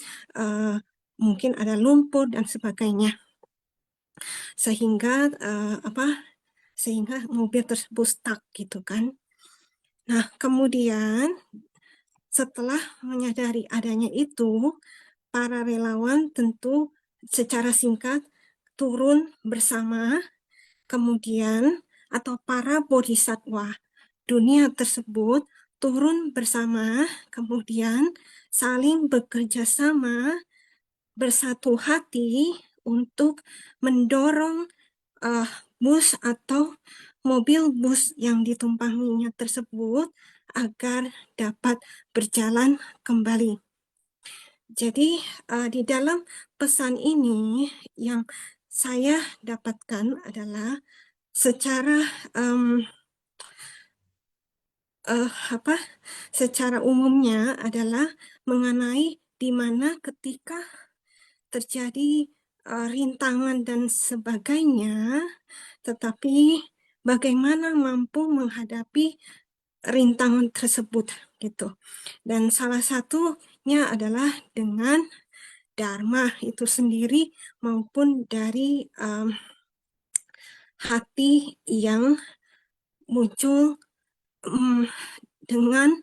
mungkin ada lumpur dan sebagainya. sehingga sehingga mobil tersebut stuck gitu kan. Nah, kemudian setelah menyadari adanya itu, para relawan tentu secara singkat turun bersama, kemudian atau para bodhisatwa dunia tersebut turun bersama, kemudian saling bekerja sama, bersatu hati untuk mendorong bus atau mobil bus yang ditumpanginya tersebut agar dapat berjalan kembali. Jadi di dalam pesan ini yang saya dapatkan adalah secara secara umumnya adalah mengenai di mana ketika terjadi rintangan dan sebagainya, tetapi bagaimana mampu menghadapi rintangan tersebut gitu. Dan salah satunya adalah dengan Dharma itu sendiri maupun dari hati yang muncul dengan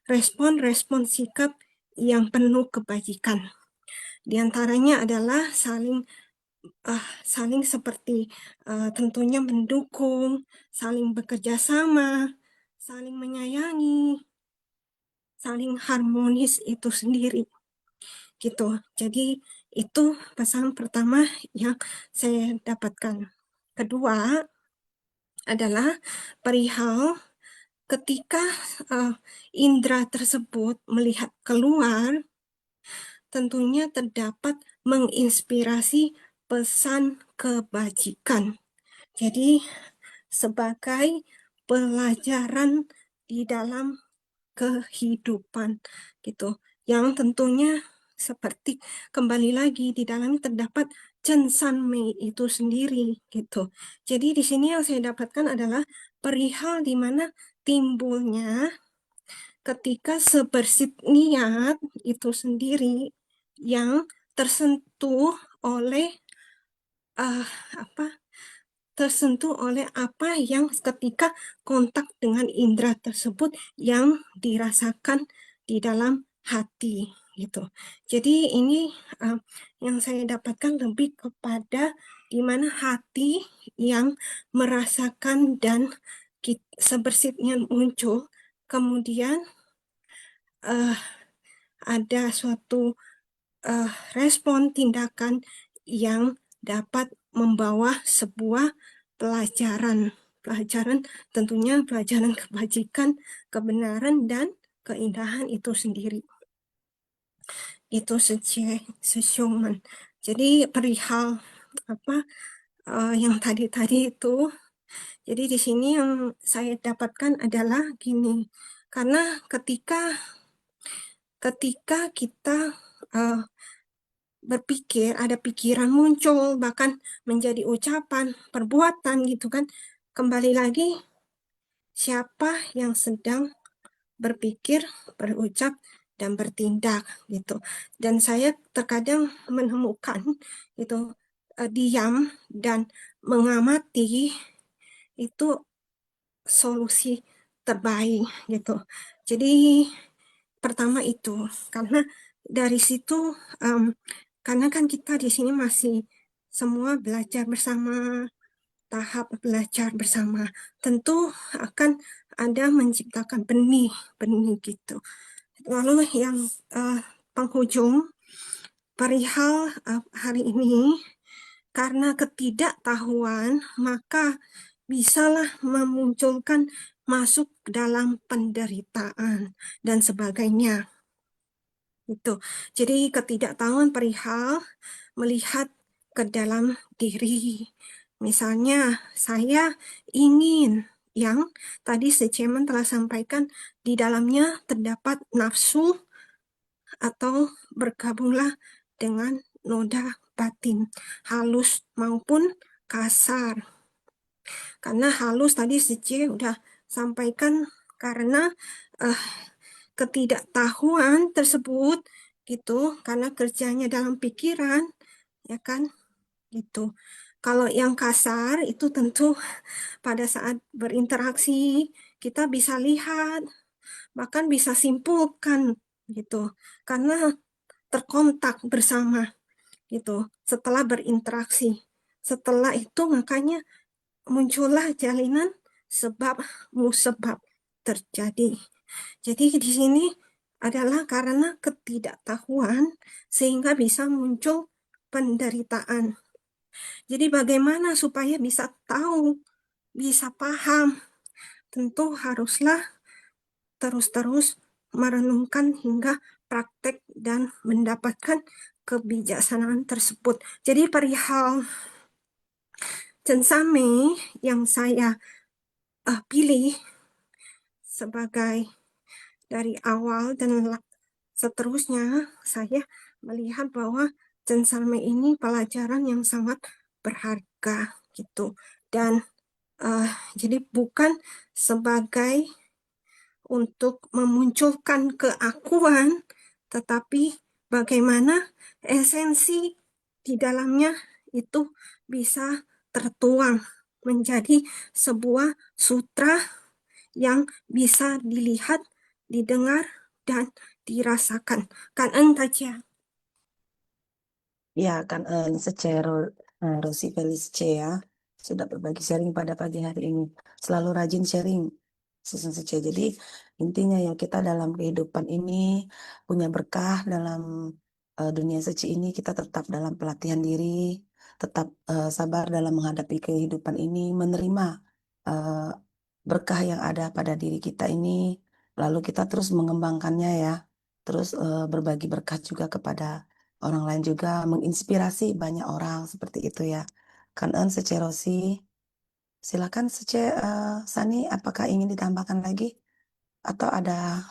respon-respon sikap yang penuh kebajikan. Di antaranya adalah saling seperti tentunya mendukung, saling bekerja sama, saling menyayangi, saling harmonis itu sendiri. Gitu. Jadi itu pesan pertama yang saya dapatkan. Kedua adalah perihal ketika indera tersebut melihat keluar, tentunya terdapat menginspirasi pesan kebajikan. Jadi sebagai pelajaran di dalam kehidupan gitu, yang tentunya seperti kembali lagi di dalam terdapat Chen San Mei itu sendiri gitu. Jadi di sini yang saya dapatkan adalah perihal di mana timbulnya ketika sebersih niat itu sendiri yang tersentuh oleh apa yang ketika kontak dengan indera tersebut yang dirasakan di dalam hati gitu. Jadi ini yang saya dapatkan lebih kepada di mana hati yang merasakan dan sebersihnya muncul, kemudian ada suatu respon tindakan yang dapat membawa sebuah pelajaran tentunya pelajaran kebajikan, kebenaran, dan keindahan itu sendiri. Itu sesyoman. Jadi perihal yang tadi itu, jadi di sini yang saya dapatkan adalah gini, karena ketika kita berpikir, ada pikiran muncul, bahkan menjadi ucapan, perbuatan gitu kan, kembali lagi siapa yang sedang berpikir, berucap, dan bertindak gitu. Dan saya terkadang menemukan itu diam dan mengamati itu solusi terbaik gitu. Jadi pertama itu karena dari situ karena kan kita di sini masih semua belajar bersama, tahap belajar bersama, tentu akan ada menciptakan benih gitu. Lalu yang penghujung perihal hari ini, karena ketidaktahuan maka bisalah memunculkan masuk dalam penderitaan dan sebagainya. Itu. Jadi ketidaktahuan perihal melihat ke dalam diri. Misalnya saya ingin yang tadi Seceman telah sampaikan di dalamnya terdapat nafsu atau bergabunglah dengan noda batin, halus maupun kasar. Karena halus tadi Sece udah sampaikan karena ketidaktahuan tersebut gitu, karena kerjanya dalam pikiran, ya kan? Gitu. Kalau yang kasar itu tentu pada saat berinteraksi kita bisa lihat, bahkan bisa simpulkan gitu. Karena terkontak bersama gitu setelah berinteraksi. Setelah itu makanya muncullah jalinan sebab musabab terjadi. Jadi di sini adalah karena ketidaktahuan sehingga bisa muncul penderitaan. Jadi bagaimana supaya bisa tahu, bisa paham? Tentu haruslah terus-terus merenungkan hingga praktek dan mendapatkan kebijaksanaan tersebut. Jadi perihal Censame yang saya pilih sebagai dari awal dan seterusnya, saya melihat bahwa Censame ini pelajaran yang sangat berharga gitu. Dan jadi bukan sebagai untuk memunculkan keakuan, tetapi bagaimana esensi di dalamnya itu bisa tertuang menjadi sebuah sutra yang bisa dilihat, didengar, dan dirasakan. Kan Taja. Ya, kan secara Rosi Felice ya sudah berbagi sharing pada pagi hari ini. Selalu rajin sharing season Sece. Jadi intinya ya kita dalam kehidupan ini punya berkah dalam dunia suci ini, kita tetap dalam pelatihan diri, tetap sabar dalam menghadapi kehidupan ini, menerima eh, berkah yang ada pada diri kita ini, lalu kita terus mengembangkannya ya, terus berbagi berkah juga kepada orang lain juga, menginspirasi banyak orang seperti itu ya. Kan Sece Rosi, silakan Sece Sani, apakah ingin ditambahkan lagi atau ada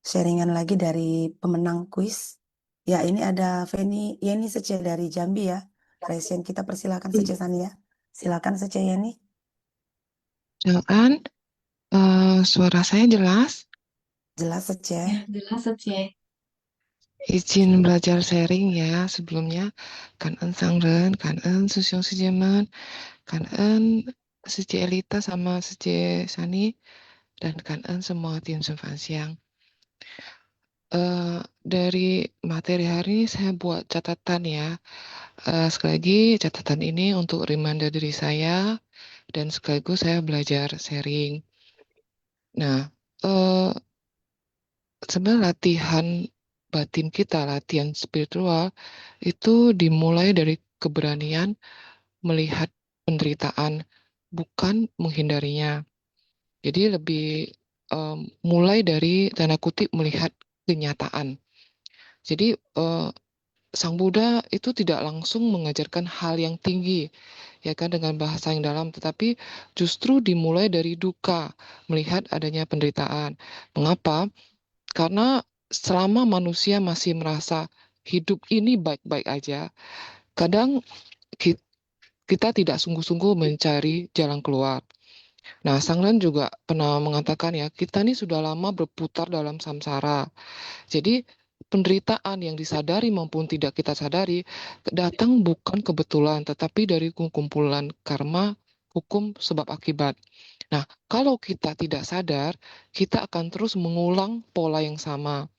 sharingan lagi dari pemenang kuis? Ya, ini ada Feni Yeni Sece dari Jambi ya. Resen kita persilakan Sece Sani ya. Silakan Sece Yeni. Silakan, suara saya jelas? Jelas Sece. Jelas Sece. Izin belajar sharing ya sebelumnya. Kan-en Sangren, kan-en Susyong Sujeman, kan-en Sece Elita sama Sece Sani, dan kan-en semua tim Sunfansiang. Dari materi hari ini saya buat catatan ya. Sekali lagi catatan ini untuk reminder diri saya dan sekaligus saya belajar sharing. Nah, sebenarnya latihan batin kita, latihan spiritual itu dimulai dari keberanian melihat penderitaan, bukan menghindarinya. Jadi lebih mulai dari tanda kutip melihat kenyataan. Jadi Sang Buddha itu tidak langsung mengajarkan hal yang tinggi, ya kan, dengan bahasa yang dalam, tetapi justru dimulai dari duka, melihat adanya penderitaan. Mengapa? Karena selama manusia masih merasa hidup ini baik-baik aja, kadang kita tidak sungguh-sungguh mencari jalan keluar. Nah, Sang Ren juga pernah mengatakan ya, kita ini sudah lama berputar dalam samsara. Jadi, penderitaan yang disadari maupun tidak kita sadari datang bukan kebetulan, tetapi dari kumpulan karma, hukum sebab akibat. Nah, kalau kita tidak sadar, kita akan terus mengulang pola yang sama.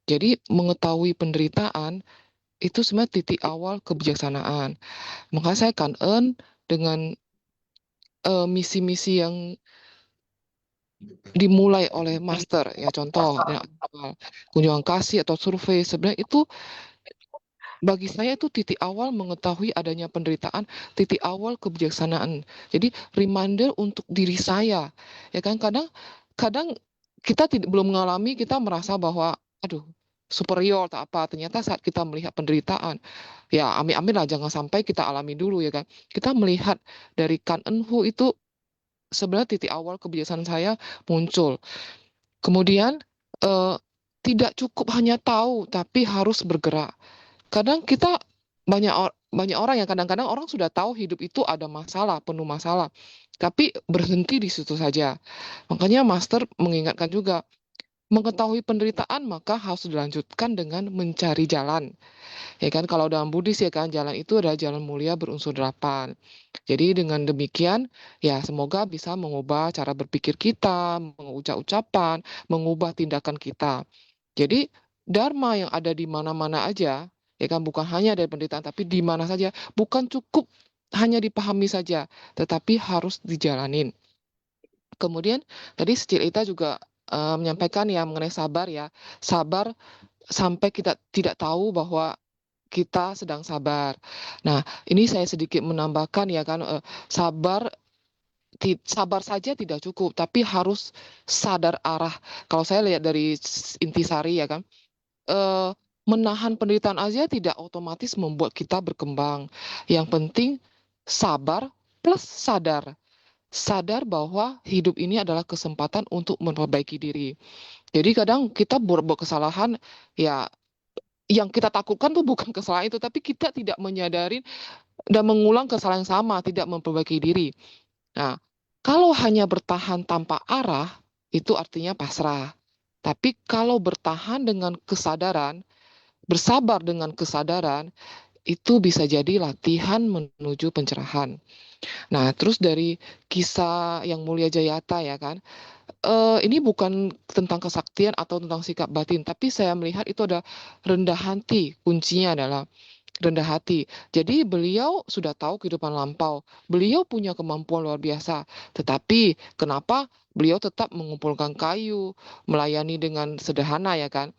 Jadi, mengetahui penderitaan itu sebenarnya titik awal kebijaksanaan. Maka saya kan dengan misi-misi yang dimulai oleh master, ya contoh, kunjungan kasih atau survei, sebenarnya itu bagi saya itu titik awal mengetahui adanya penderitaan, titik awal kebijaksanaan. Jadi reminder untuk diri saya, ya kan, kadang kita belum mengalami, kita merasa bahwa aduh superior tak apa, ternyata saat kita melihat penderitaan, ya amin-amin lah, jangan sampai kita alami dulu, ya kan. Kita melihat dari Kan Enhu itu sebenarnya titik awal kebijaksanaan saya muncul. Kemudian tidak cukup hanya tahu, tapi harus bergerak. Kadang kita banyak orang yang kadang-kadang orang sudah tahu hidup itu ada masalah, penuh masalah, tapi berhenti di situ saja. Makanya Master mengingatkan juga, Mengetahui penderitaan maka harus dilanjutkan dengan mencari jalan. Ya kan, kalau dalam Buddhis ya kan, jalan itu adalah jalan mulia berunsur 8. Jadi dengan demikian, ya semoga bisa mengubah cara berpikir kita, mengucap ucapan, mengubah tindakan kita. Jadi Dharma yang ada di mana-mana aja, ya kan, bukan hanya dari penderitaan, tapi di mana saja, bukan cukup hanya dipahami saja, tetapi harus dijalanin. Kemudian tadi Secilita juga menyampaikan ya mengenai sabar ya, sabar sampai kita tidak tahu bahwa kita sedang sabar. Nah, ini saya sedikit menambahkan ya kan, sabar sabar saja tidak cukup, tapi harus sadar arah. Kalau saya lihat dari intisari ya kan, menahan penderitaan aja tidak otomatis membuat kita berkembang. Yang penting sabar plus sadar. Sadar bahwa hidup ini adalah kesempatan untuk memperbaiki diri. Jadi kadang kita buat kesalahan, ya yang kita takutkan tuh bukan kesalahan itu, tapi kita tidak menyadari dan mengulang kesalahan yang sama, tidak memperbaiki diri. Nah, kalau hanya bertahan tanpa arah, itu artinya pasrah. Tapi kalau bertahan dengan kesadaran, bersabar dengan kesadaran, itu bisa jadi latihan menuju pencerahan. Nah, terus dari kisah yang Mulia Jayata ya kan, ini bukan tentang kesaktian atau tentang sikap batin, tapi saya melihat itu ada rendah hati. Kuncinya adalah rendah hati. Jadi beliau sudah tahu kehidupan lampau. Beliau punya kemampuan luar biasa. Tetapi kenapa beliau tetap mengumpulkan kayu, melayani dengan sederhana ya kan?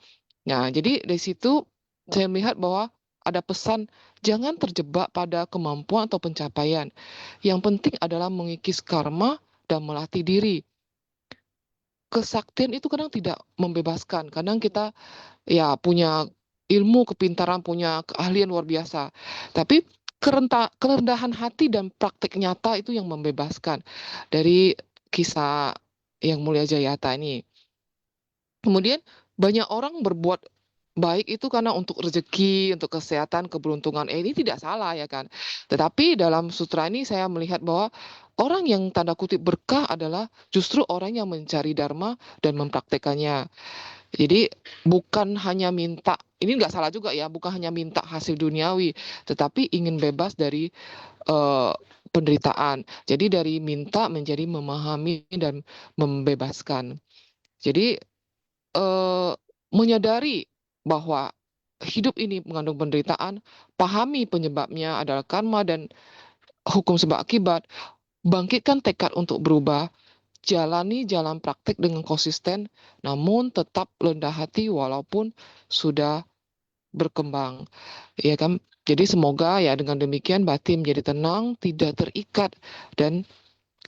Nah, jadi dari situ saya melihat bahwa ada pesan jangan terjebak pada kemampuan atau pencapaian. Yang penting adalah mengikis karma dan melatih diri. Kesaktian itu kadang tidak membebaskan. Kadang kita ya punya ilmu, kepintaran, punya keahlian luar biasa. Tapi kerendahan hati dan praktek nyata itu yang membebaskan. Dari kisah yang Mulia Jayata ini. Kemudian banyak orang berbuat baik itu karena untuk rezeki, untuk kesehatan, keberuntungan. Ini tidak salah ya kan. Tetapi dalam sutra ini saya melihat bahwa orang yang tanda kutip berkah adalah justru orang yang mencari dharma dan mempraktekannya. Jadi bukan hanya minta, ini nggak salah juga ya, bukan hanya minta hasil duniawi, tetapi ingin bebas dari penderitaan. Jadi dari minta menjadi memahami dan membebaskan. Jadi menyadari bahwa hidup ini mengandung penderitaan, pahami penyebabnya adalah karma dan hukum sebab akibat, bangkitkan tekad untuk berubah, jalani jalan praktek dengan konsisten, namun tetap rendah hati walaupun sudah berkembang. Ya kan? Jadi semoga ya dengan demikian batin menjadi tenang, tidak terikat dan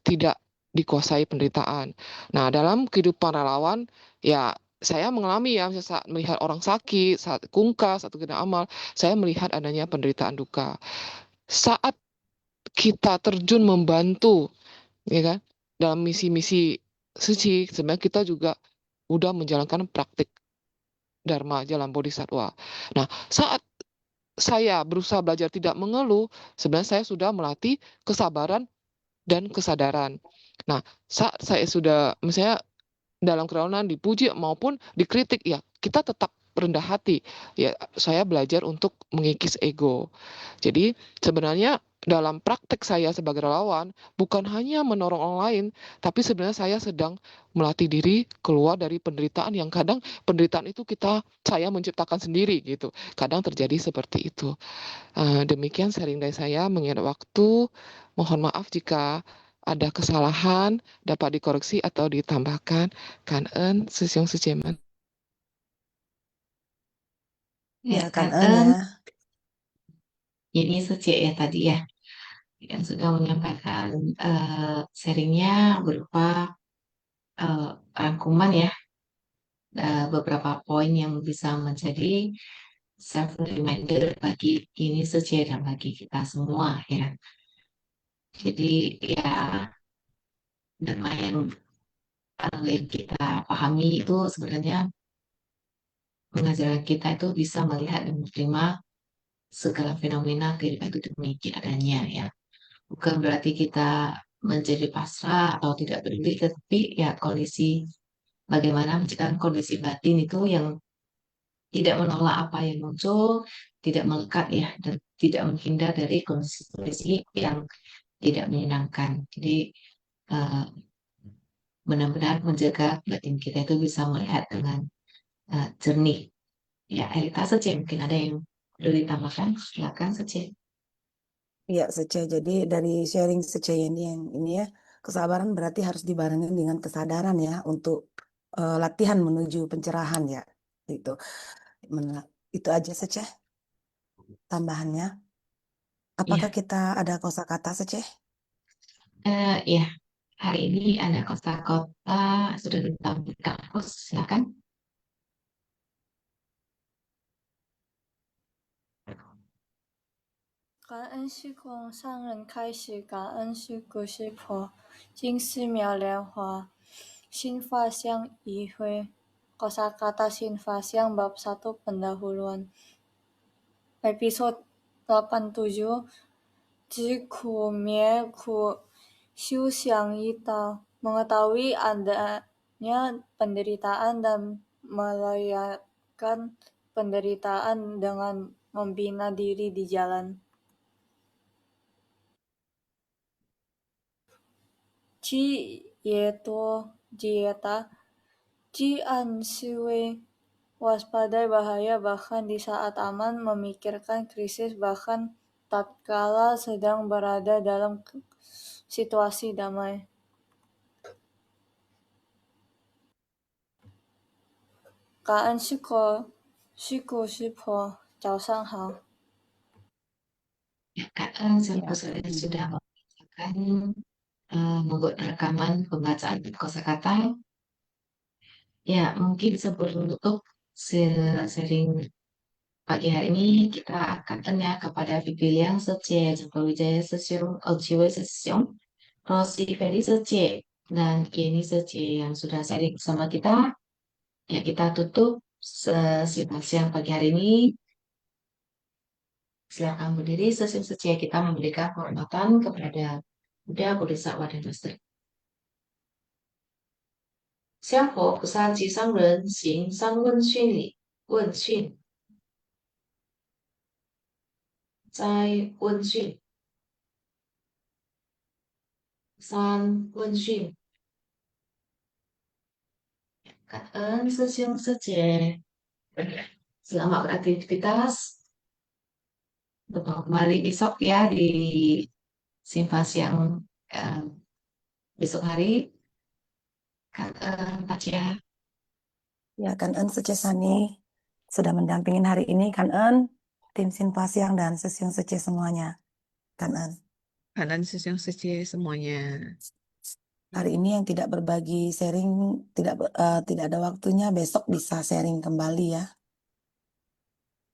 tidak dikuasai penderitaan. Nah, dalam kehidupan relawan, ya saya mengalami ya, saat melihat orang sakit, saat kungkas, atau kena amal, saya melihat adanya penderitaan duka. Saat kita terjun membantu, ya kan, dalam misi-misi suci, sebenarnya kita juga udah menjalankan praktik Dharma, jalan Bodhisattva. Nah, saat saya berusaha belajar tidak mengeluh, sebenarnya saya sudah melatih kesabaran dan kesadaran. Nah, saat saya sudah, misalnya dalam keraunan dipuji maupun dikritik, ya kita tetap rendah hati. Ya, saya belajar untuk mengikis ego. Jadi sebenarnya dalam praktek saya sebagai relawan, bukan hanya menolong orang lain, tapi sebenarnya saya sedang melatih diri keluar dari penderitaan yang kadang penderitaan itu saya menciptakan sendiri gitu. Kadang terjadi seperti itu. Demikian sharing dari saya mengingat waktu. Mohon maaf jika ada kesalahan dapat dikoreksi atau ditambahkan. Kan ơn sư兄sư chị mình. Ya, Kan kan ya. Ini Suci ya tadi ya yang sudah menyampaikan sharingnya berupa rangkuman ya, beberapa poin yang bisa menjadi self reminder bagi ini Suci dan bagi kita semua ya. Jadi ya dharma yang kita pahami itu sebenarnya mengajarkan kita itu bisa melihat dan menerima segala fenomena kehidupan itu demikian adanya ya. Bukan berarti kita menjadi pasrah atau tidak peduli, tetapi ya kondisi bagaimana menciptakan kondisi batin itu yang tidak menolak apa yang muncul, tidak melekat ya, dan tidak menghindar dari kondisi-kondisi yang tidak menyenangkan. Jadi benar-benar menjaga batin kita itu bisa melihat dengan jernih. Ya, Elita saja mungkin ada yang perlu ditambahkan, silakan saja. Ya, Sece. Jadi dari sharing Sece ini yang ini ya, kesabaran berarti harus dibarengi dengan kesadaran ya untuk latihan menuju pencerahan ya. Itu aja Sece tambahannya. Apakah kita ada kosakata Sece? Ya, hari ini ada kosakata sudah ditampilkan, silakan.感恩虚空上人开始，感恩虚苦师婆，经寺妙莲华，新法相一会kosakata Shin-Fa Siang bab 1 pendahuluan. Episode 87 Jiku Mie Ku Xiu Xiang Yita, mengetahui adanya penderitaan dan melayakan penderitaan dengan membina diri di jalan. Ji Yeto Jieta Ji An Siwei, waspadai bahaya bahkan di saat aman, memikirkan krisis bahkan tatkala sedang berada dalam situasi damai. Kaan Shiko Shipo, 早上好。 Kaan sudah membacakan membuat rekaman pembacaan kosakata. Ya, mungkin sebelum tutup sering pagi hari ini kita akan tanya kepada Bibi Liang Sece, Jumpa Wijaya Sesiong, Jiwa Sesiong, Rosi Ferry Sece, dan Kenny Sece yang sudah sharing bersama kita. Ya, kita tutup sesi siang pagi hari ini. Silakan berdiri, sesi kita memberikan penghormatan kepada Buddha, Bodhisattva, dan Master. 香火菩萨及商人行三问训礼，问训，在问训，三问训。感恩师兄师姐，selamat beraktivitas. Untuk kembali besok ya di Simfas yang besok hari. Tacia. Ya, Kan-en Sece Sani sudah mendampingin hari ini. Kan-en, tim Sinfasiang dan Sesiung Sece semuanya. Kan-en. Kan-en Sesiung Sece semuanya. Hari ini yang tidak berbagi sharing, tidak ada waktunya, besok bisa sharing kembali ya.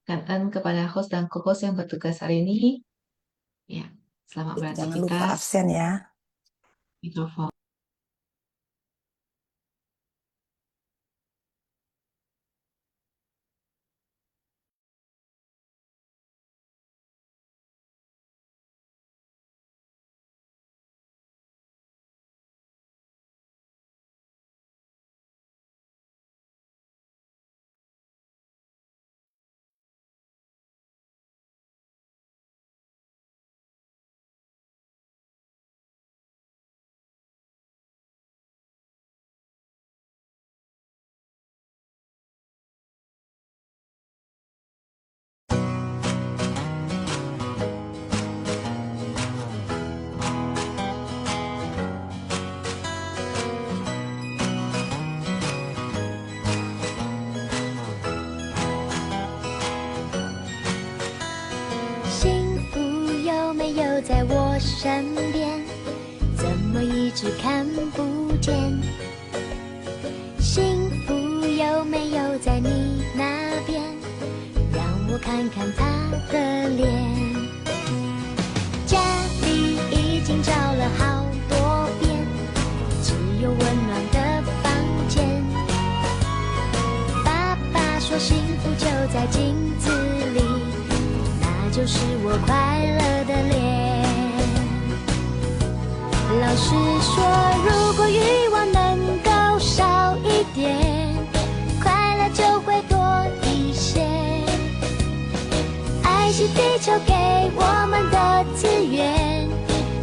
Kan-en kepada host dan co-host yang bertugas hari ini. Ya, selamat beraktivitas. Jangan lupa absen ya. Mikrofon.在我身边，怎么一直看不见？幸福有没有在你那边？让我看看他的脸。家里已经找了好多遍，只有温暖的房间。爸爸说幸福就在镜子里，那就是我快乐的脸。老师说，如果欲望能够少一点，球给我们的资源，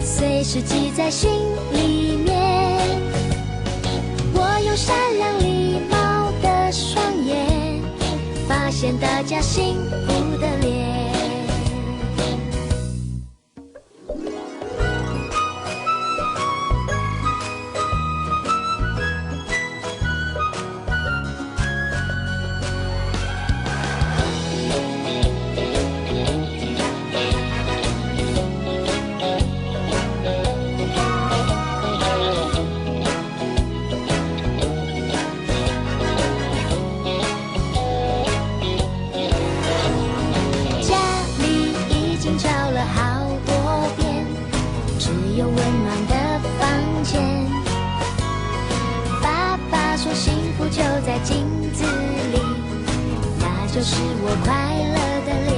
随时记在心里面。我用善良礼貌的双眼，发现大家幸福的脸。就是我快乐的脸。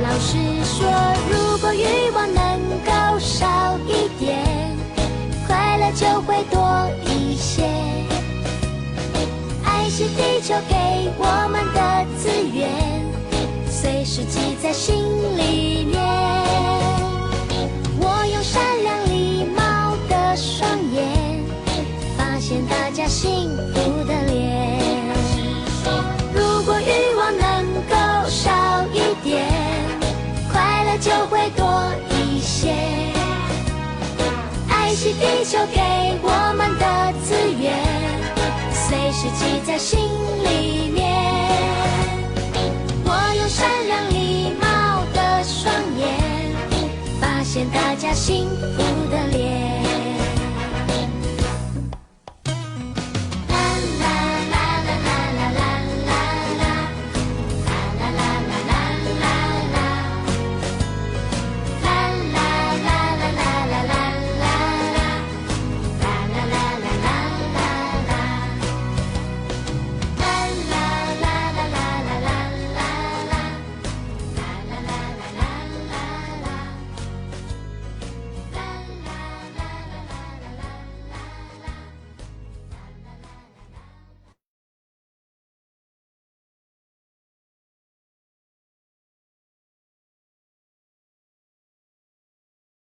老师说，如果欲望能够少一点，快乐就会多一些。爱惜地球给我们的资源，随时记在心里面。我用善良礼貌的双眼，发现大家幸福的脸。少一点，快乐就会多一些。爱惜地球给我们的资源，随时记在心里面。我用善良礼貌的双眼，发现大家幸福的脸。